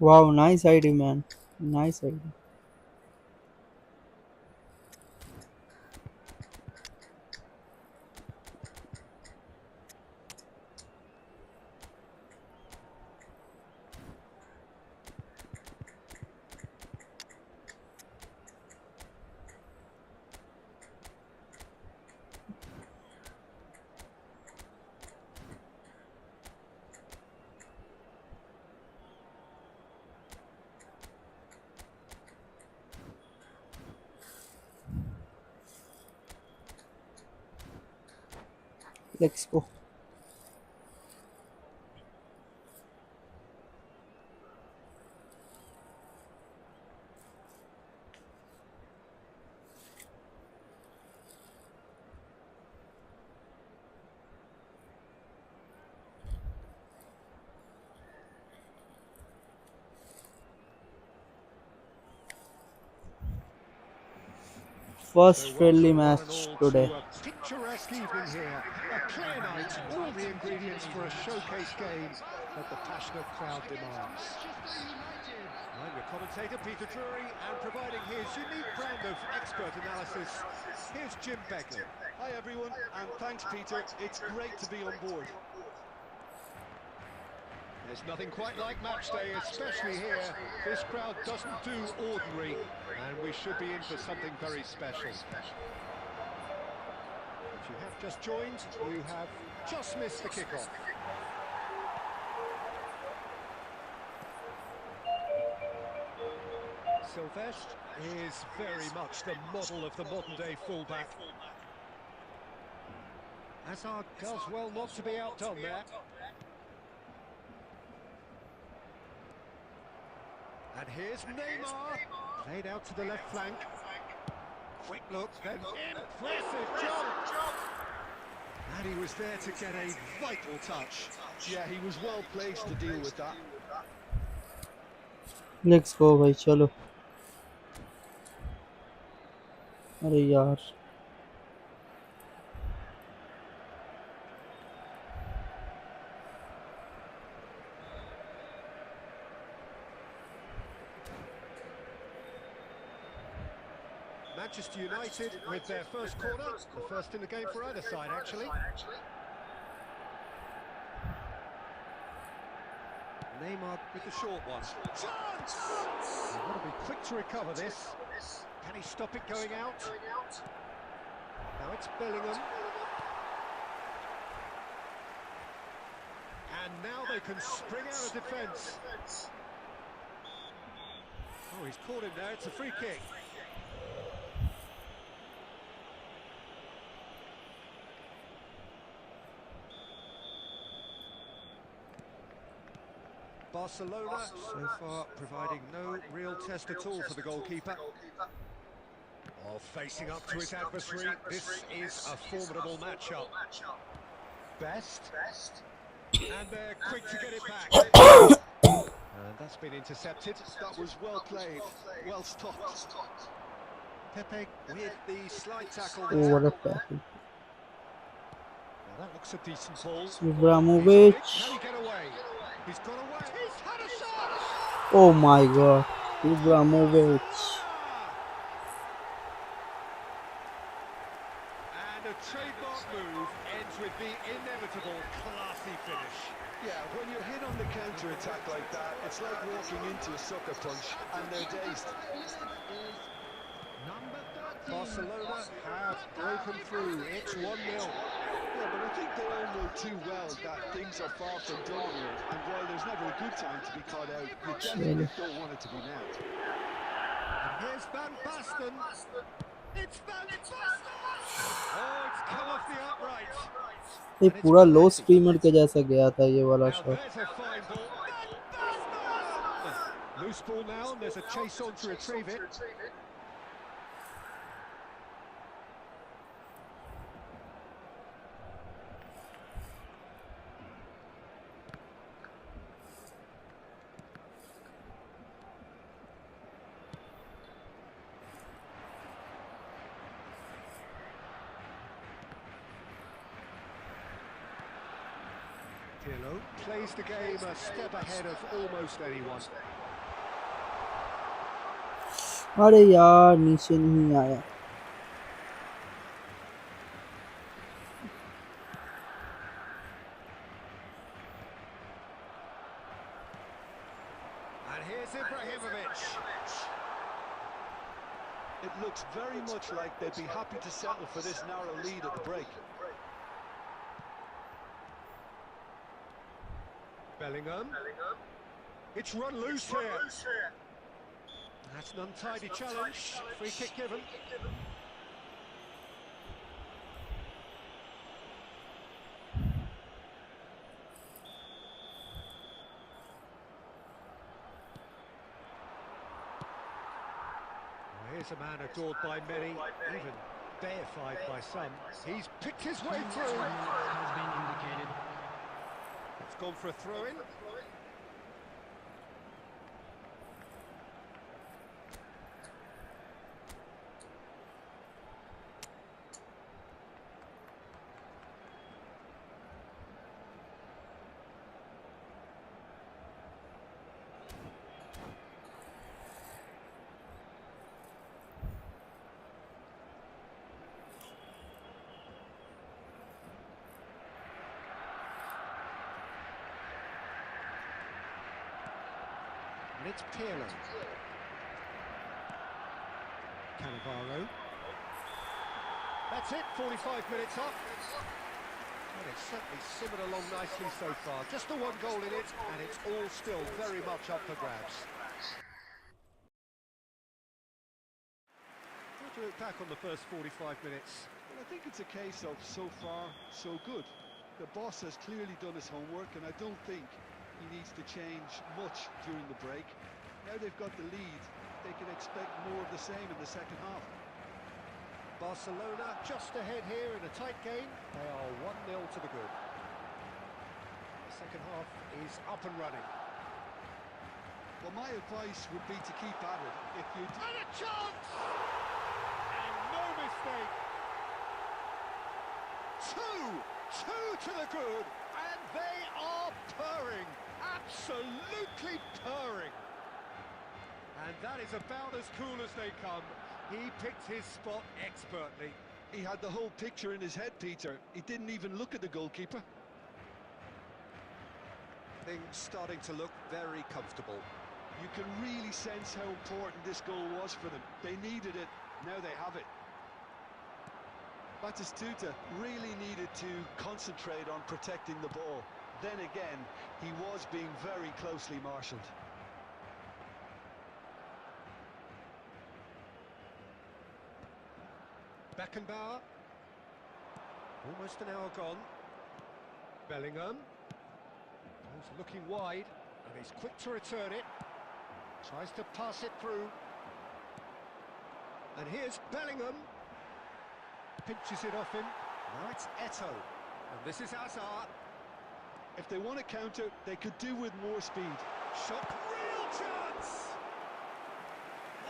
Wow nice ID man, nice ID. Let's go. So first friendly welcome one and match all today. to a picturesque evening here. A clear night, all the ingredients for a showcase game that the passionate crowd demands. Manchester United. I'm your commentator, Peter Drury, and providing his unique brand of expert analysis, here's Jim Begley. Hi everyone, and thanks Peter. It's great to be on board. There's nothing quite like match day, especially here. This crowd doesn't do ordinary, and we should be in for something very special. If you have just joined, you have just missed the kickoff. Sylvestre is very much the model of the modern-day fullback. Hazard does well not to be outdone there. And here's Neymar, played out to the left flank. Quick look, then impressive jump! And he was there to get a vital touch. Yeah, he was well placed to deal with that. Let's go भाई चलो। अरे यार Manchester United with their first corner, the first in the game for either side, actually. Neymar with the short one. Chance! He's got to be quick to recover this. Can he stop it going out? Now it's Bellingham. And now they can spring out of defence. Oh, he's caught him there. It's a free kick. Barcelona so far providing no real test at all for the goalkeeper. Oh, facing up to his adversary, this is a formidable matchup. Best. And they're quick to get it back. And that's been intercepted. That was well played, well stopped. Pepe with the slide tackle oh there. What a tackle Now that looks a decent ball. Ibrahimovic Can he get away? He's got away. He's had a shot. O my God Ibrahimovic And a trademark move ends with the inevitable classy finish. Yeah, when you're hit on the counter-attack like that, it's like walking into a sucker punch and they're dazed. Number 13. Barcelona have broken through. It's 1-0. Yeah, but I think they all know too well that things are far from done here. And while there's never a good time to be caught out, you definitely don't want it to be now. And here's Van Basten. It's Van Basten. Oh, it's come off the upright. ये पूरा लो streamer के जैसा गया था ये वाला Now shot there's a fine ball. Van Basten. Loose ball now, and there's a chase on to retrieve it. Pirlo plays the game a step ahead of almost anyone. अरे यार नीचे नहीं आया And here's Ibrahimovic. It looks very much like they'd be happy to settle for this narrow lead at the break. Bellingham. It's run loose here. That's an untidy challenge. Free kick given. Well, here's a man adored by many, even deified by some. He's picked his way through. Has been indicated. It's gone for a throw-in. And it's Pirlo. Cannavaro. That's it, 45 minutes up. And it's certainly simmered along nicely so far. Just the one goal in it, and it's all still very much up for grabs. How do you look back on the first 45 minutes? Well, I think it's a case of so far, so good. The boss has clearly done his homework, and I don't think he needs to change much during the break. Now they've got the lead, they can expect more of the same in the second half. Barcelona just ahead here in a tight game. They are 1-0 to the good. The second half is up and running. Well, my advice would be to keep at it. If you And a chance! And no mistake. Two to the good, and they are purring, absolutely purring. And that is about as cool as they come. He picked his spot expertly. He had the whole picture in his head, Peter. He didn't even look at the goalkeeper. Things starting to look very comfortable. You can really sense how important this goal was for them. They needed it, now they have it. Batistuta really needed to concentrate on protecting the ball. Then again, he was being very closely marshalled. Beckenbauer. Almost an hour gone. Bellingham. He's looking wide, and he's quick to return it. Tries to pass it through. And here's Bellingham. Pinches it off him. Now it's Eto'o. And this is Hazard. If they want to counter, they could do with more speed. Shot, real chance!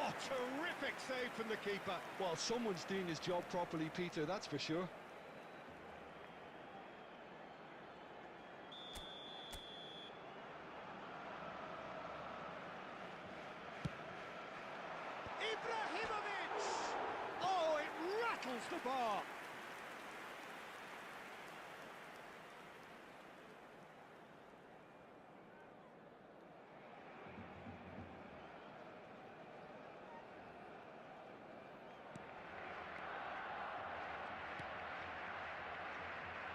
Oh, terrific save from the keeper. Well, someone's doing his job properly, Peter, that's for sure. Ibrahimovic! Oh, it rattles the bar.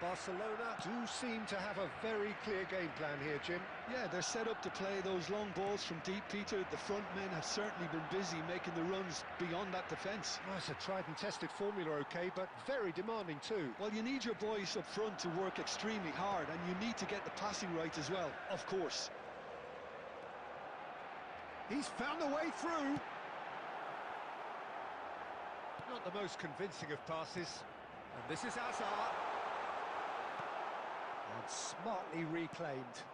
Barcelona do seem to have a very clear game plan here, Jim. Yeah, they're set up to play those long balls from deep, Peter. The front men have certainly been busy making the runs beyond that defence. Well, it's a tried and tested formula, okay, but very demanding too. Well, you need your boys up front to work extremely hard, and you need to get the passing right as well, of course. He's found a way through. Not the most convincing of passes. And this is Hazard. And smartly reclaimed.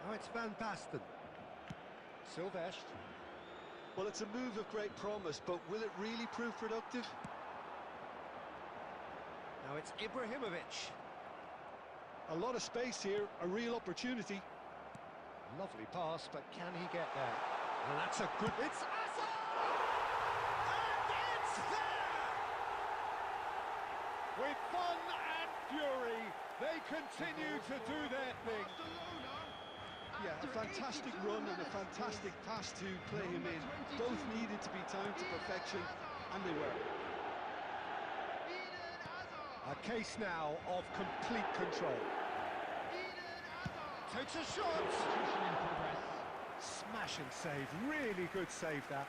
Now it's Van Basten. Silvestre. Well, it's a move of great promise, but will it really prove productive? Now it's Ibrahimovic. A lot of space here, a real opportunity. Lovely pass, but can he get there? And that's a good... It's Hazard! And it's there! With fun and fury, they continue to do their thing. Yeah, a fantastic run and a fantastic pass to play him in. Both needed to be timed to perfection, and they were. A case now of complete control. Takes a shot. Smash and save. Really good save, that.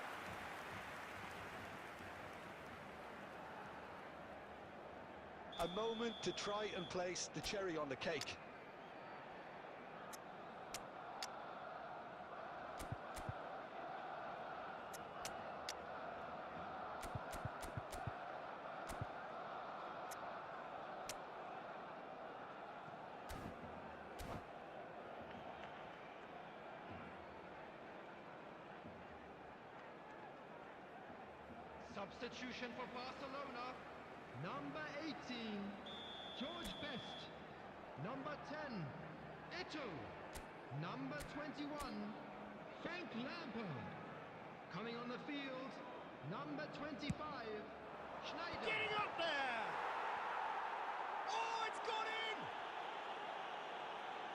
A moment to try and place the cherry on the cake. Substitution for Barcelona. Number 18, George Best. Number 10, Eto'o. Number 21, Frank Lampard. Coming on the field, number 25, Schneider. Getting up there! Oh, it's gone in!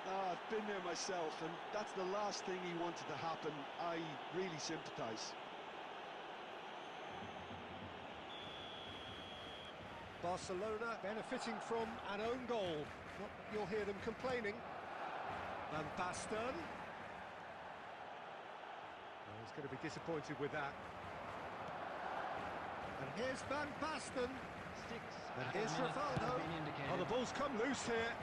I've been there myself, and that's the last thing he wanted to happen. I really sympathise. Barcelona benefiting from an own goal. Not that you'll hear them complaining. Van Basten. Oh, he's going to be disappointed with that. And here's Van Basten. And here's Rivaldo. Oh, the ball's come loose here.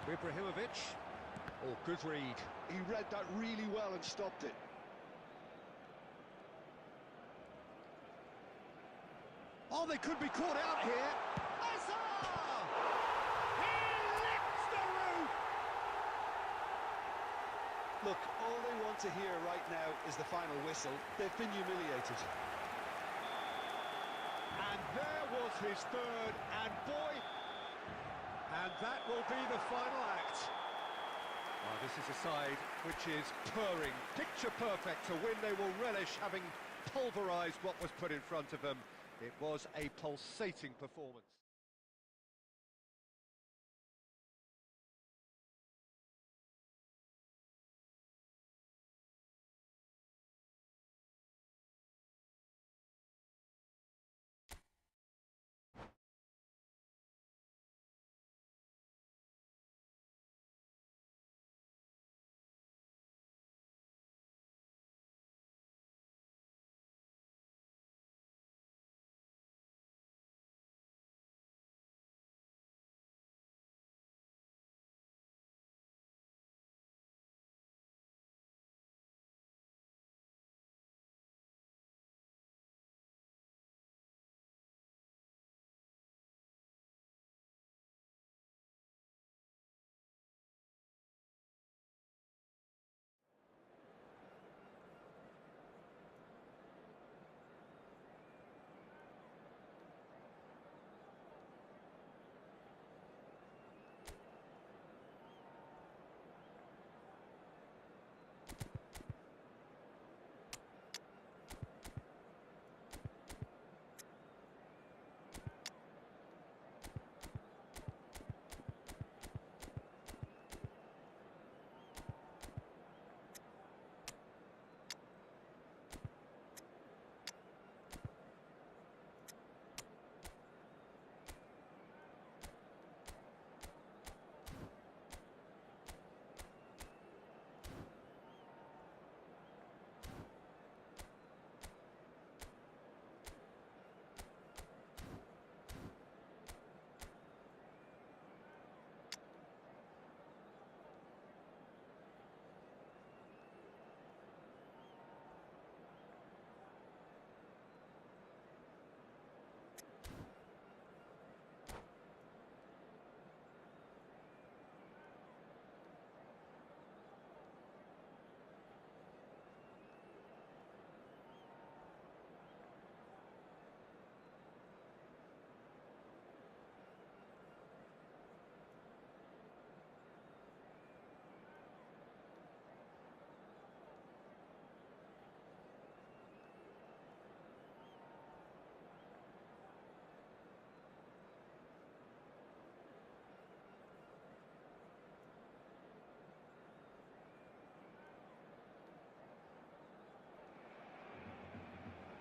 Ibrahimovic. Oh, good read. He read that really well and stopped it. Oh, they could be caught out here. Hazard! He lifts the roof! Look, all they want to hear right now is the final whistle. They've been humiliated. And there was his third, and boy, and that will be the final act. Oh, this is a side which is purring, picture perfect, a win they will relish, having pulverised what was put in front of them. It was a pulsating performance.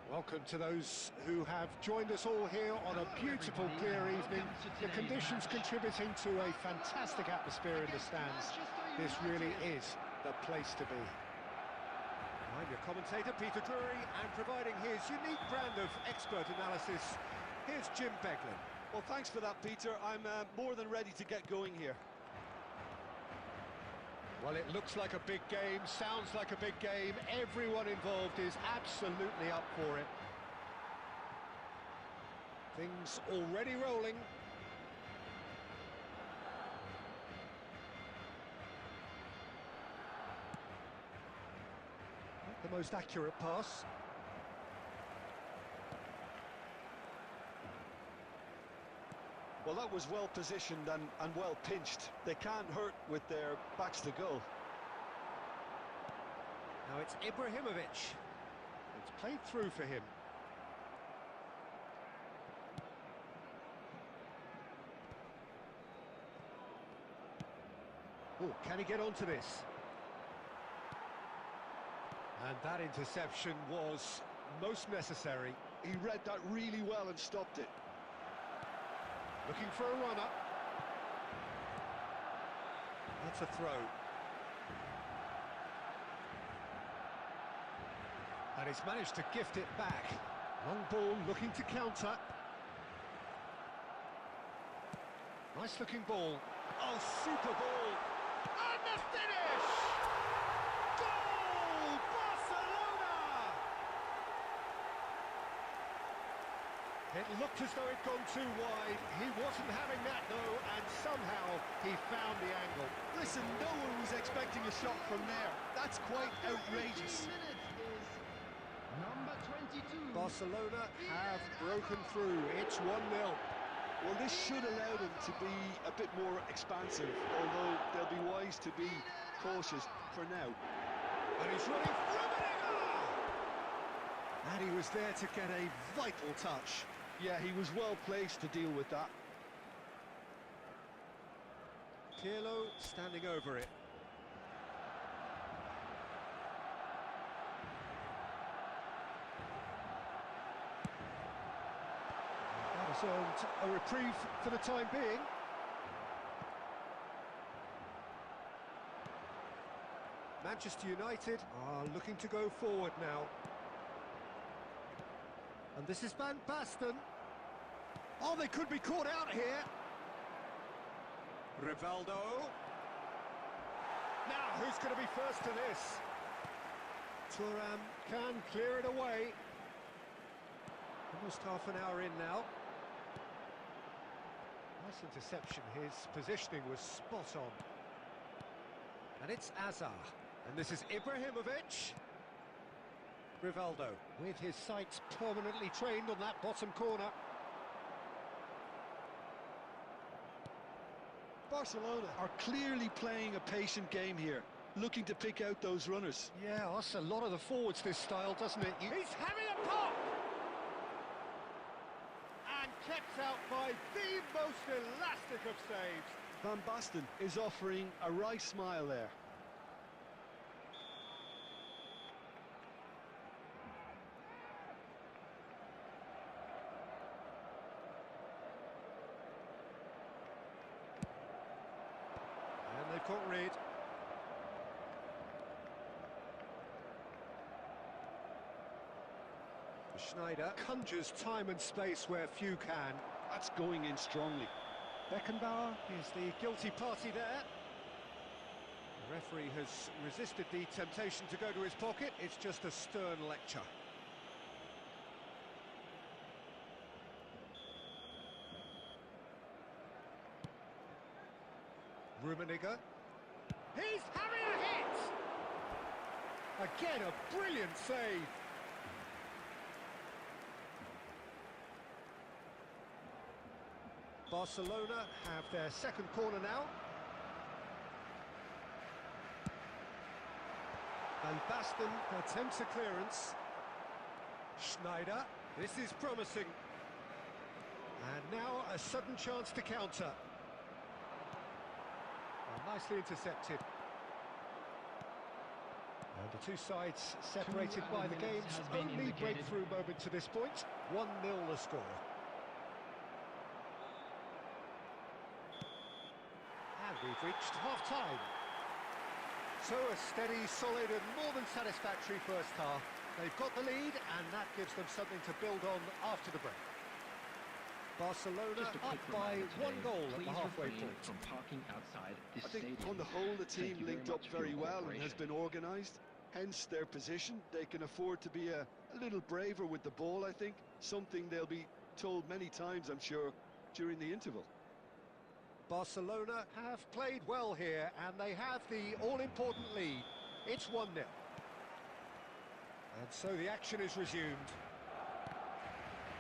Welcome to those who have joined us all here on a beautiful, clear evening. The conditions contributing to a fantastic atmosphere in the stands. This really is the place to be. I'm your commentator, Peter Drury, and providing his unique brand of expert analysis, here's Jim Beglin. Well, thanks for that, Peter. I'm more than ready to get going here. Well, it looks like a big game, sounds like a big game. Everyone involved is absolutely up for it. Things already rolling. Not the most accurate pass. Well, that was well positioned and well pinched. They can't hurt with their backs to goal. Now it's Ibrahimovic. It's played through for him. Oh, can he get onto this? And that interception was most necessary. He read that really well and stopped it. Looking for a runner. That's a throw. And he's managed to gift it back. Long ball looking to counter. Nice looking ball. Oh, super ball! And the finish! Goal! Barcelona! It looked as though it'd gone too wide. He wasn't having that, though, and somehow he found the angle. Listen, no one was expecting a shot from there. That's quite outrageous. Number 22. Barcelona have broken through. It's 1-0. Well, this should allow them to be a bit more expansive, although they'll be wise to be cautious for now. And he's running for Rummenigge! And he was there to get a vital touch. Yeah, he was well placed to deal with that. Pirlo standing over it. That has earned a reprieve for the time being. Manchester United are looking to go forward now. And this is Van Basten. Oh, they could be caught out here. Rivaldo. Now, who's going to be first to this? Thuram can clear it away. Almost half an hour in now. Nice interception. His positioning was spot on. And it's Azar. And this is Ibrahimovic. Rivaldo, with his sights permanently trained on that bottom corner. Barcelona are clearly playing a patient game here, looking to pick out those runners. Yeah, that's a lot of the forwards, this style, doesn't it? He's having a pop! And kept out by the most elastic of saves. Van Basten is offering a wry smile there. And they've caught Reed. Schneider conjures time and space where few can. That's going in strongly. Beckenbauer is the guilty party there. The referee has resisted the temptation to go to his pocket. It's just a stern lecture. Rummenigge. He's having a hit! Again, a brilliant save. Barcelona have their second corner now. And Basten attempts a clearance. Schneider, this is promising. And now a sudden chance to counter. Well, nicely intercepted. And the two sides separated by the game's only breakthrough moment to this point. 1-0 the score. And we've reached half-time. So a steady, solid and more than satisfactory first half. They've got the lead and that gives them something to build on after the break. Barcelona up by 1 goal at the halfway point. From parking outside this I think stadium. on the whole the team Thank you very linked up much for very your well and has cooperation. been organised. Hence their position. They can afford to be a little braver with the ball, I think. Something they'll be told many times, I'm sure, during the interval. Barcelona have played well here and they have the all-important lead. It's 1-0. And so the action is resumed.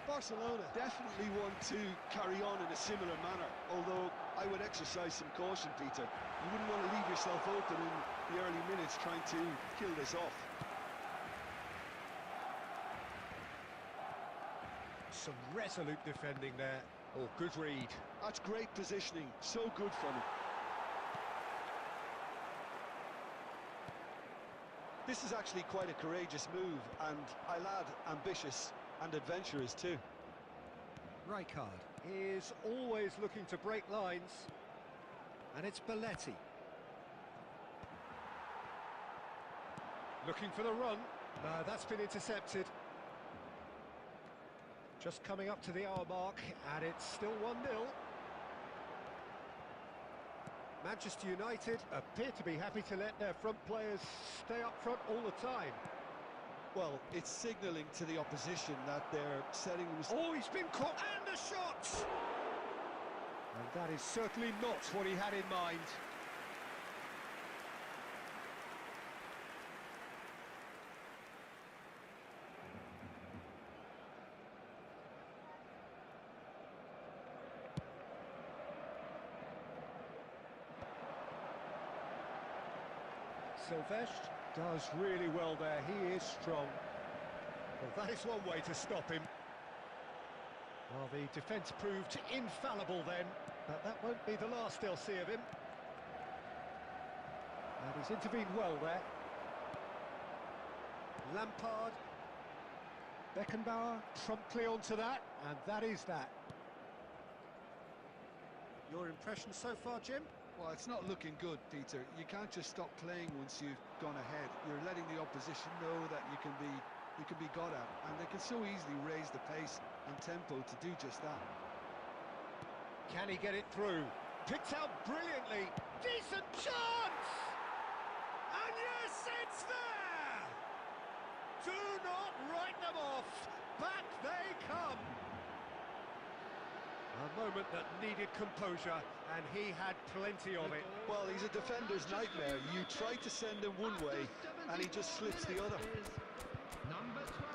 Barcelona definitely want to carry on in a similar manner, although I would exercise some caution, Peter. You wouldn't want to leave yourself open in the early minutes trying to kill this off. Some resolute defending there. Oh, good read. That's great positioning, so good from him. This is actually quite a courageous move, and I'll add ambitious and adventurous too. Rijkaard is always looking to break lines. And it's Belletti. Looking for the run. No, that's been intercepted. Just coming up to the hour mark, and it's still 1-0. Manchester United appear to be happy to let their front players stay up front all the time. Well, it's signalling to the opposition that they're setting themselves. Oh, he's been caught, and the shot! And that is certainly not what he had in mind. Sylvestre does really well there, he is strong. Well, that is one way to stop him. Well, the defence proved infallible then, but that won't be the last they'll see of him. And he's intervened well there. Lampard, Beckenbauer promptly onto that, and that is that. Your impression so far, Jim? Well, it's not looking good, Peter. You can't just stop playing once you've gone ahead. You're letting the opposition know that you can be got at, and they can so easily raise the pace and tempo to do just that. Can he get it through? Picked out brilliantly. Decent chance! And yes, it's there! Do not write them off. Back they come. A moment that needed composure, and he had plenty of it. Well, he's a defender's nightmare. You try to send him one way, and he just slips the other. Number 12,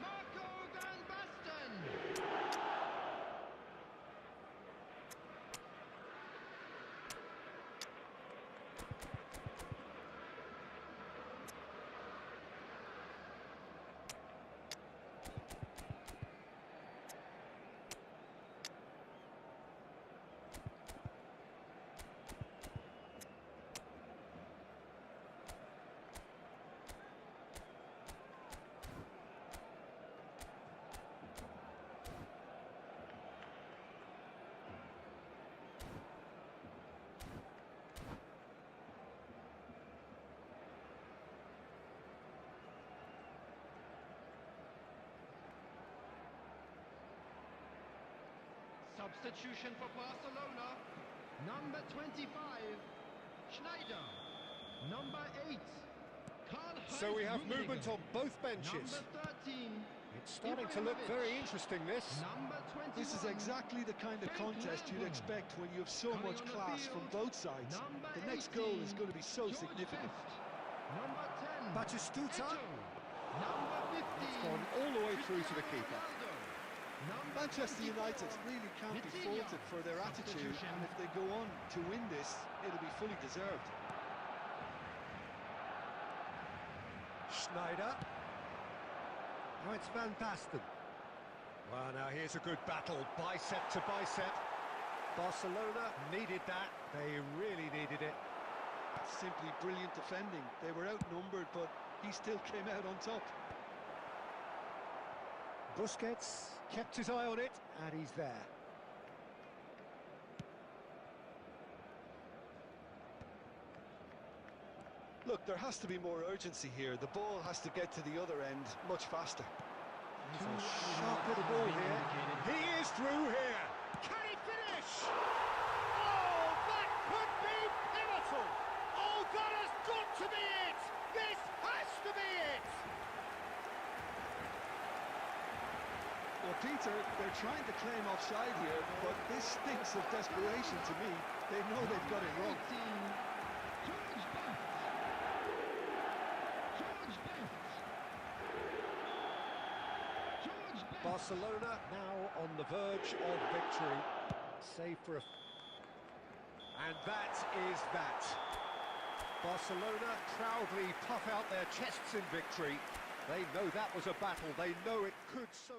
Marco van Basten. Substitution for Barcelona. Number 25, Schneider. Number 8, Karl-Heinz So we have Rummenigge. movement on both benches. Number 13, It's starting to look very interesting, this. Number 21, This is exactly the kind of contest you'd expect when you have so Coming much on the class from field, both sides. number The next goal is 18, going to be so George significant. Best. Number 10, Batistuta. Eto'o. Number 15, Gone all the way through to the Cristiano keeper. Ronaldo. Number Manchester 24, United really can't be Vitinha. faulted for their attitude, Substitution. and if they go on to win this, it'll be fully deserved. Schneider. Now it's Van Basten. Well, now here's a good battle, bicep to bicep. Barcelona needed that. They really needed it. That's simply brilliant defending. They were outnumbered, but he still came out on top. Busquets kept his eye on it, and he's there. Look, there has to be more urgency here. The ball has to get to the other end much faster. He's a sharp little ball here. He is through here. Can he finish? Oh, that could be pivotal. Oh, that has got to be it. This has to be it. Well, Peter, they're trying to claim offside here, but this stinks of desperation to me. They know they've got it wrong. 18, George Best. George Best. George Best. Barcelona now on the verge of victory. Save for a... And that is that. Barcelona proudly puff out their chests in victory. They know that was a battle. They know it could so...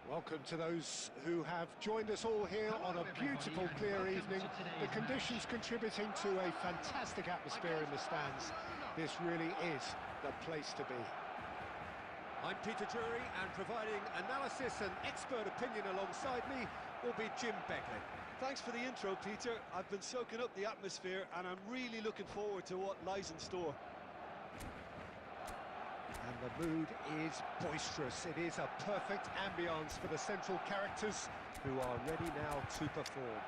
Welcome to those who have joined us all here on a beautiful, clear evening. The conditions contributing to a fantastic atmosphere in the stands. This really is the place to be. I'm Peter Drury, and providing analysis and expert opinion alongside me will be Jim Beckley. Thanks for the intro, Peter. I've been soaking up the atmosphere and I'm really looking forward to what lies in store. And the mood is boisterous. It is a perfect ambience for the central characters who are ready now to perform.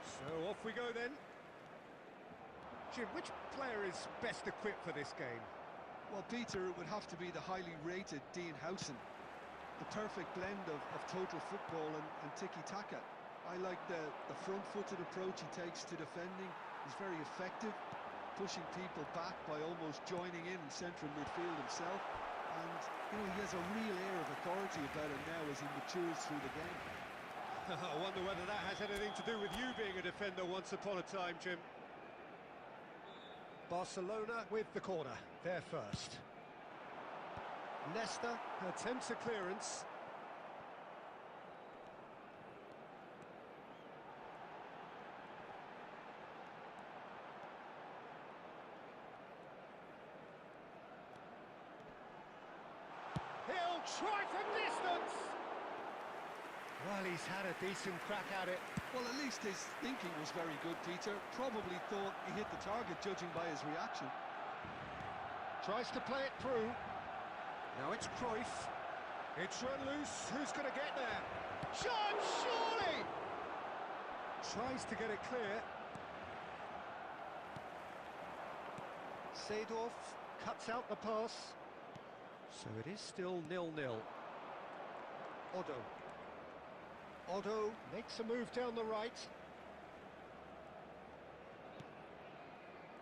So off we go then. Jim, which player is best equipped for this game? Well, Peter, it would have to be the highly rated Dean Howson. The perfect blend of total football and tiki-taka. I like the front-footed approach he takes to defending. He's very effective, pushing people back by almost joining in central midfield himself. And, he has a real air of authority about him now as he matures through the game. I wonder whether that has anything to do with you being a defender once upon a time, Jim. Barcelona with the corner, they're first. Leicester attempts a clearance. He'll try from distance! Well, he's had a decent crack at it. Well, at least his thinking was very good, Peter. Probably thought he hit the target, judging by his reaction. Tries to play it through. Now it's Cruyff. It's run loose. Who's going to get there? Shot, surely! Tries to get it clear. Seedorf cuts out the pass. So it is still 0-0. Otto makes a move down the right.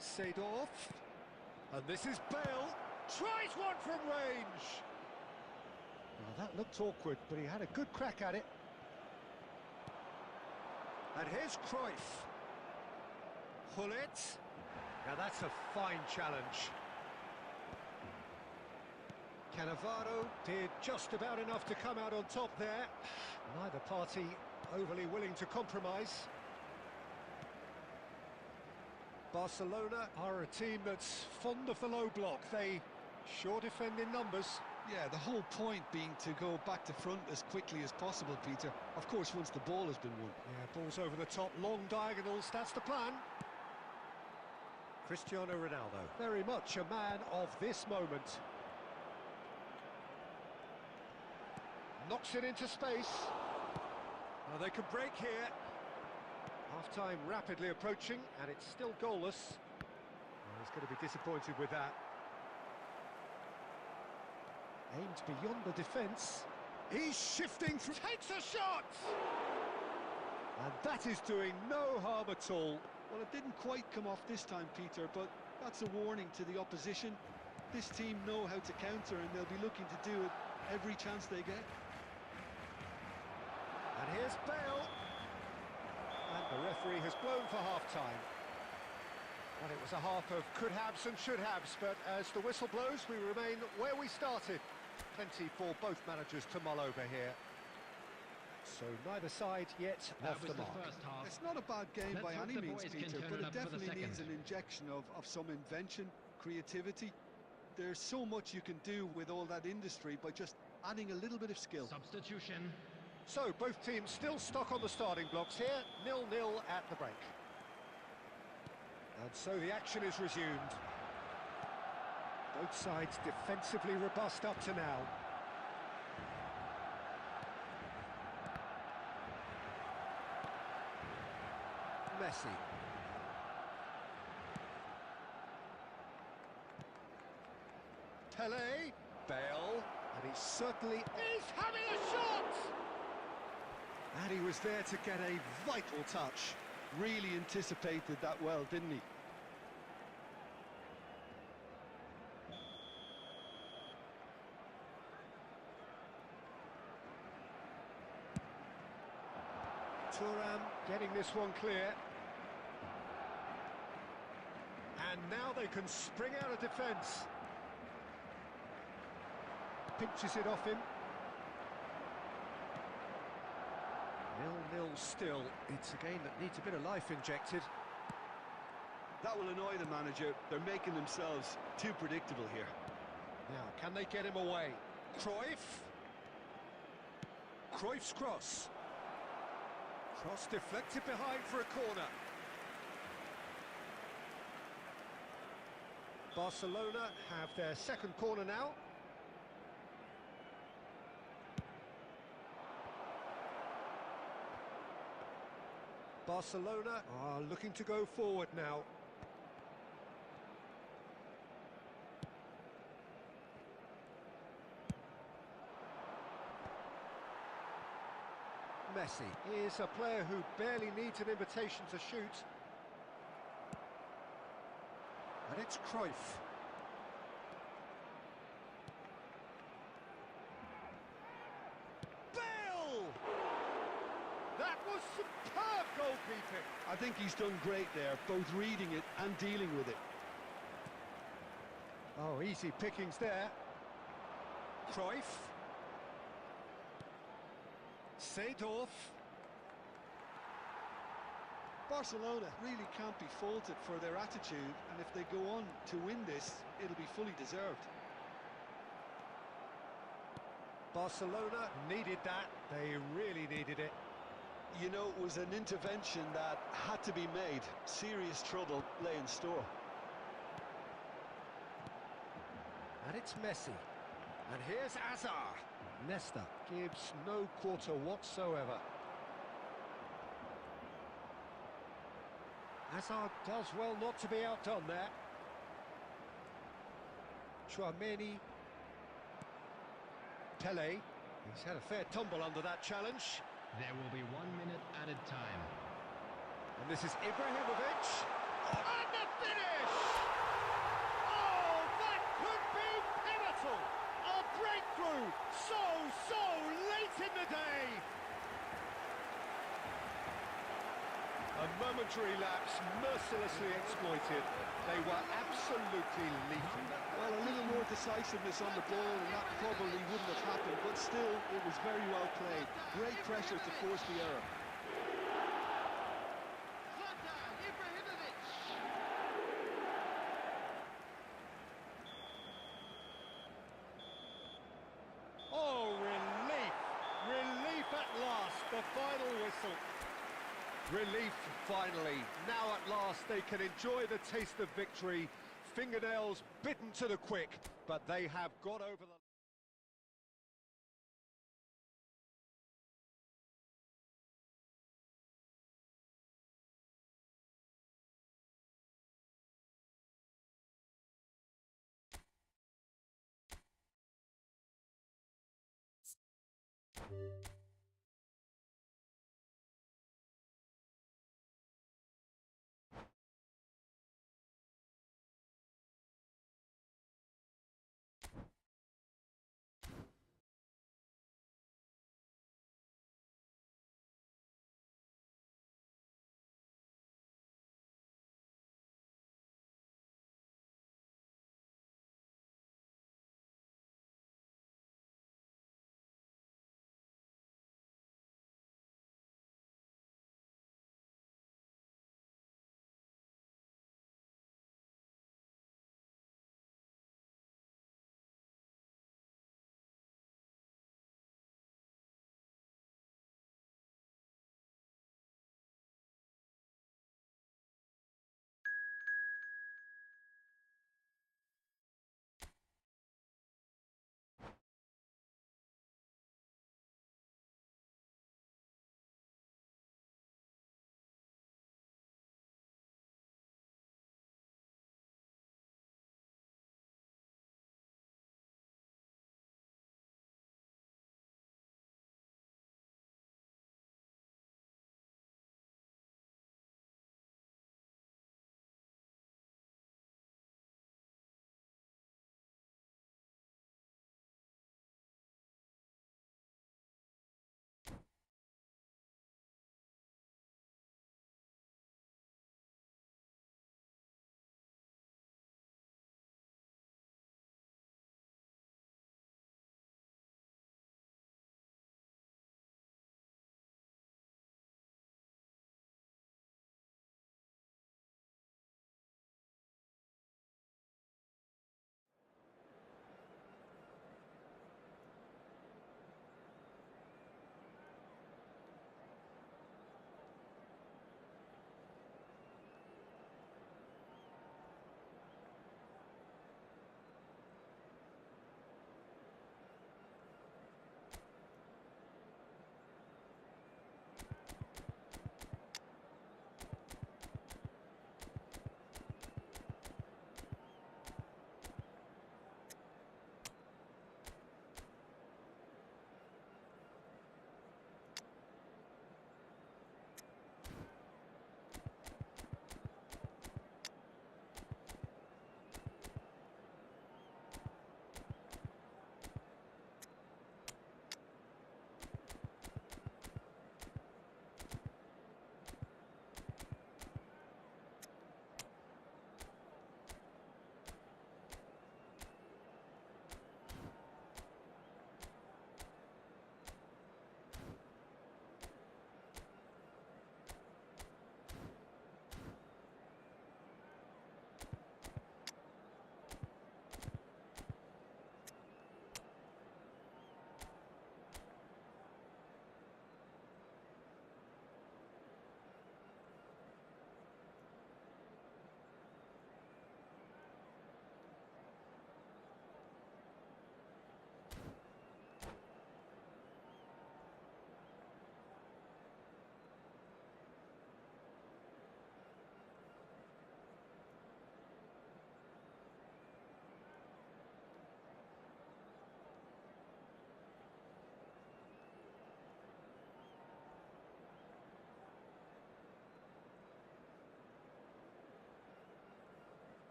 Seedorf. And this is Bale. Tries one from range! Well, that looked awkward, but he had a good crack at it. And here's Cruyff. Hullet. Now that's a fine challenge. Cannavaro did just about enough to come out on top there. Neither party overly willing to compromise. Barcelona are a team that's fond of the low block. They sure defend in numbers. Yeah, the whole point being to go back to front as quickly as possible, Peter. Of course, once the ball has been won. Yeah, balls over the top, long diagonals, that's the plan. Cristiano Ronaldo, very much a man of this moment. Knocks it into space. Oh, they could break here. Half-time rapidly approaching, and it's still goalless. Oh, he's going to be disappointed with that. Aimed beyond the defence. He's shifting through. Takes a shot! And that is doing no harm at all. Well, it didn't quite come off this time, Peter, but that's a warning to the opposition. This team know how to counter, and they'll be looking to do it every chance they get. And here's Bale. And the referee has blown for half-time. Well, it was a half of could-haves and should-haves, but as the whistle blows, we remain where we started. Plenty for both managers to mull over here. So neither side yet off the mark. It's not a bad game by any means, Peter, but it definitely needs an injection of some invention, creativity. There's so much you can do with all that industry by just adding a little bit of skill. Substitution. So both teams still stuck on the starting blocks here, 0-0 at the break. And so the action is resumed. Both sides defensively robust up to now. Messi. Pele. Bale. And he certainly... He's having a shot! And he was there to get a vital touch. Really anticipated that well, didn't he? Thuram getting this one clear. And now they can spring out of defence. Pinches it off him. 0-0 still. It's a game that needs a bit of life injected. That will annoy the manager. They're making themselves too predictable here. Now, can they get him away? Cruyff. Cruyff's cross. Cross deflected behind for a corner. Barcelona have their second corner now. Barcelona are looking to go forward now. Messi is a player who barely needs an invitation to shoot. And it's Cruyff. Bale! That was superb goalkeeping. I think he's done great there, both reading it and dealing with it. Oh, easy pickings there. Cruyff. Seedorf. Barcelona really can't be faulted for their attitude, and if they go on to win this, it'll be fully deserved. Barcelona needed that. They really needed it. You know, it was an intervention that had to be made. Serious trouble lay in store. And it's Messi. And here's Hazard. Nesta gives no quarter whatsoever. Hazard does well not to be outdone there. Tchouaméni. Pele. He's had a fair tumble under that challenge. There will be 1 minute added time. And this is Ibrahimovic. And the finish! Oh, that could be pivotal! A breakthrough so late in the day! A momentary lapse, mercilessly exploited. They were absolutely lethal. Well, a little more decisiveness on the ball, and that probably wouldn't have happened, but still, it was very well played. Great pressure to force the error. Oh, relief! Relief at last, the final whistle. Relief, finally. Now at last they can enjoy the taste of victory. Fingernails bitten to the quick, but they have got over the...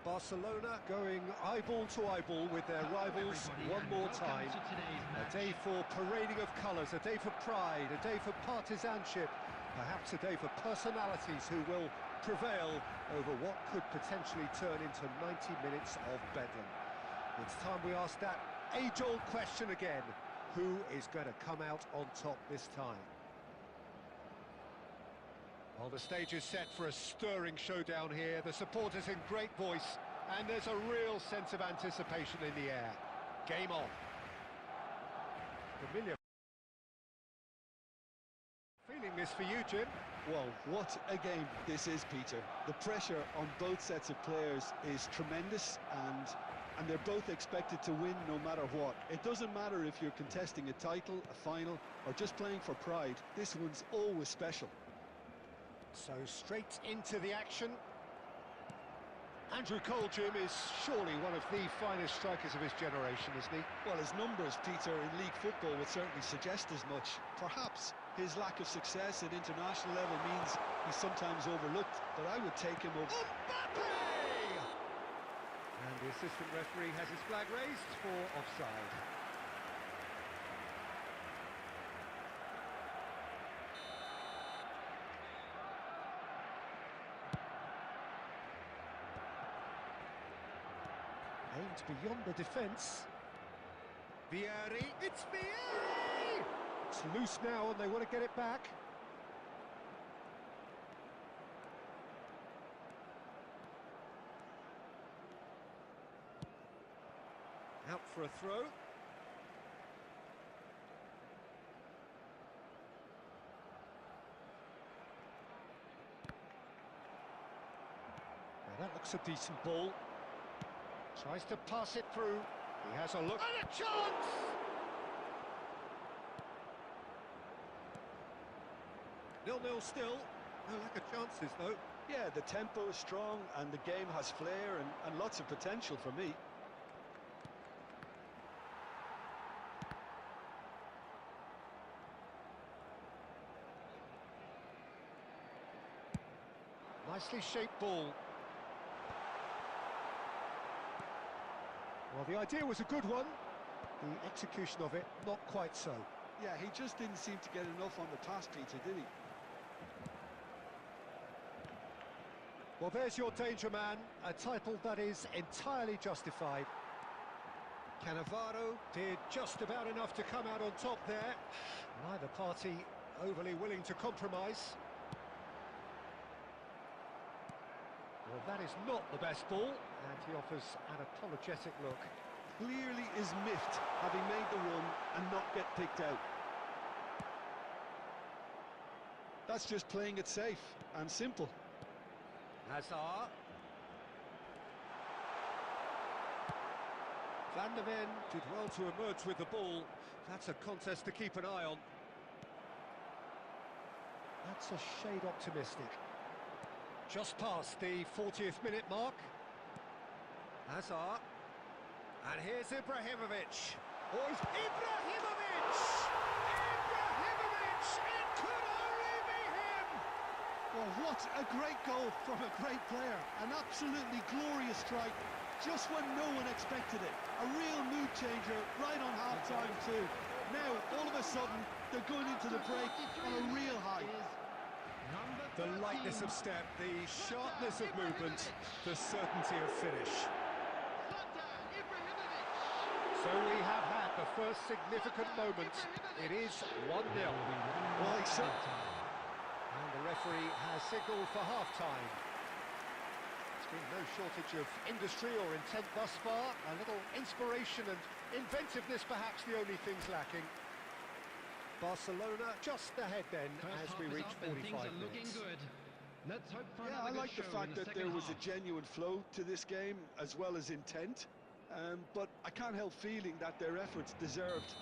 Barcelona going eyeball to eyeball with their rivals one more time. A day for parading of colours, a day for pride, a day for partisanship, perhaps a day for personalities who will prevail over what could potentially turn into 90 minutes of bedlam. It's time we ask that age-old question again. Who is going to come out on top this time? Well, the stage is set for a stirring showdown here. The supporters in great voice, and there's a real sense of anticipation in the air. Game on. Familiar feeling this for you, Jim? Well, what a game this is, Peter. The pressure on both sets of players is tremendous, and they're both expected to win no matter what. It doesn't matter if you're contesting a title, a final, or just playing for pride. This one's always special. So straight into the action. Andrew Cole, Jim, is surely one of the finest strikers of his generation, isn't he? Well, his numbers, Peter, in league football would certainly suggest as much. Perhaps his lack of success at international level means he's sometimes overlooked, but I would take him over. Mbappe! And the assistant referee has his flag raised for offside. Aimed beyond the defence. Vieri, it's Vieri! It's loose now and they want to get it back. Out for a throw. Now that looks a decent ball. Tries to pass it through. He has a look. And a chance! 0-0 still. No lack of chances, though. Yeah, the tempo is strong and the game has flair and lots of potential for me. Nicely shaped ball. Well, the idea was a good one. The execution of it, not quite so. Yeah, he just didn't seem to get enough on the pass, Peter, did he? Well, there's your danger man, a title that is entirely justified. Cannavaro did just about enough to come out on top there. Neither party overly willing to compromise. Well, that is not the best ball, and he offers an apologetic look. Clearly is miffed, having made the run and not get picked out. That's just playing it safe and simple. Hazard. Van der Ven did well to emerge with the ball. That's a contest to keep an eye on. That's a shade optimistic. Just past the 40th minute mark. Hazard. And here's Ibrahimovic. Oh, Ibrahimovic! Ibrahimovic! It could only be him! Well, what a great goal from a great player. An absolutely glorious strike, just when no one expected it. A real mood changer right on half-time too. Now, all of a sudden, they're going into the break on a real high. The lightness of step, the sharpness of movement, the certainty of finish. So we have had the first significant moment. It is 1-0. Well, And the referee has signalled for half-time. There's been no shortage of industry or intent thus far. A little inspiration and inventiveness perhaps the only things lacking. Barcelona just ahead then as we reach 45 minutes. Let's hope for Yeah, I like the fact that there was a genuine flow to this game as well as intent. But I can't help feeling that their efforts deserved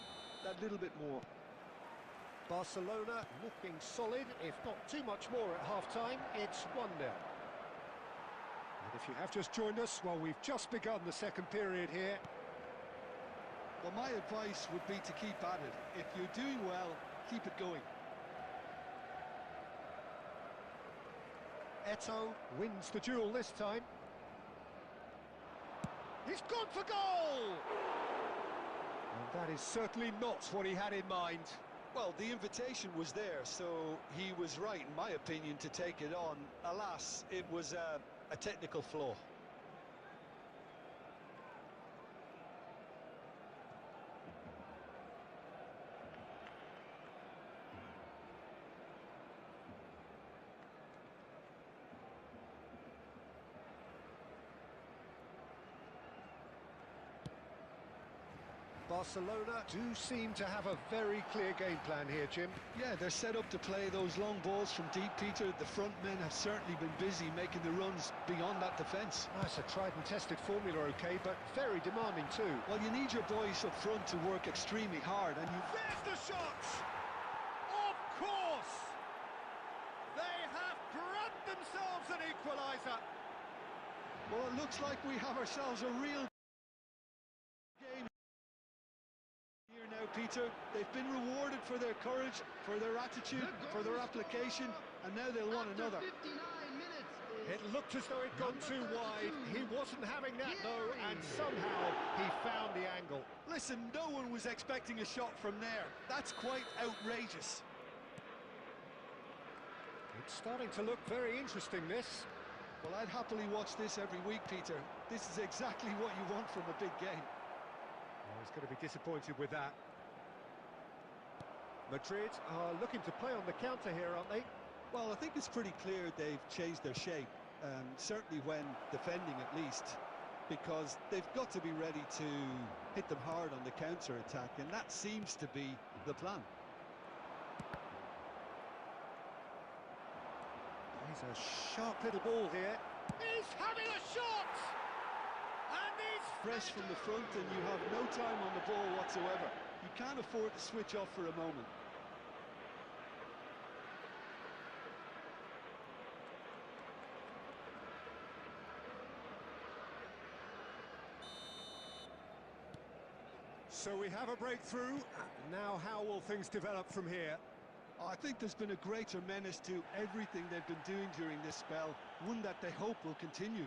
that little bit more. Barcelona looking solid, if not too much more at half-time. It's 1-0. And if you have just joined us, well, we've just begun the second period here. Well, my advice would be to keep at it. If you're doing well, keep it going. Eto'o wins the duel this time. He's gone for goal! And that is certainly not what he had in mind. Well, the invitation was there, so he was right, in my opinion, to take it on. Alas, it was a technical flaw. Barcelona do seem to have a very clear game plan here, Jim. Yeah, they're set up to play those long balls from deep, Peter. The front men have certainly been busy making the runs beyond that defence. That's a tried and tested formula, okay, but very demanding too. Well, you need your boys up front to work extremely hard, and you... There's the shot! Of course! They have grabbed themselves an equaliser. Well, it looks like we have ourselves a real game here now, Peter. They've been rewarded for their courage, for their attitude, for their application, and now they'll want another. It looked as though it'd gone too wide. He wasn't having that, though, and somehow he found the angle. Listen, no one was expecting a shot from there. That's quite outrageous. It's starting to look very interesting, this. Well, I'd happily watch this every week, Peter. This is exactly what you want from a big game. Oh, he's going to be disappointed with that. Madrid are looking to play on the counter here, aren't they? Well, I think it's pretty clear they've changed their shape, certainly when defending at least, because they've got to be ready to hit them hard on the counter-attack, and that seems to be the plan. He's a sharp little ball here. He's having a shot! And he's... Press from the front and you have no time on the ball whatsoever. You can't afford to switch off for a moment. So we have a breakthrough. Now how will things develop from here? I think there's been a greater menace to everything they've been doing during this spell, one that they hope will continue.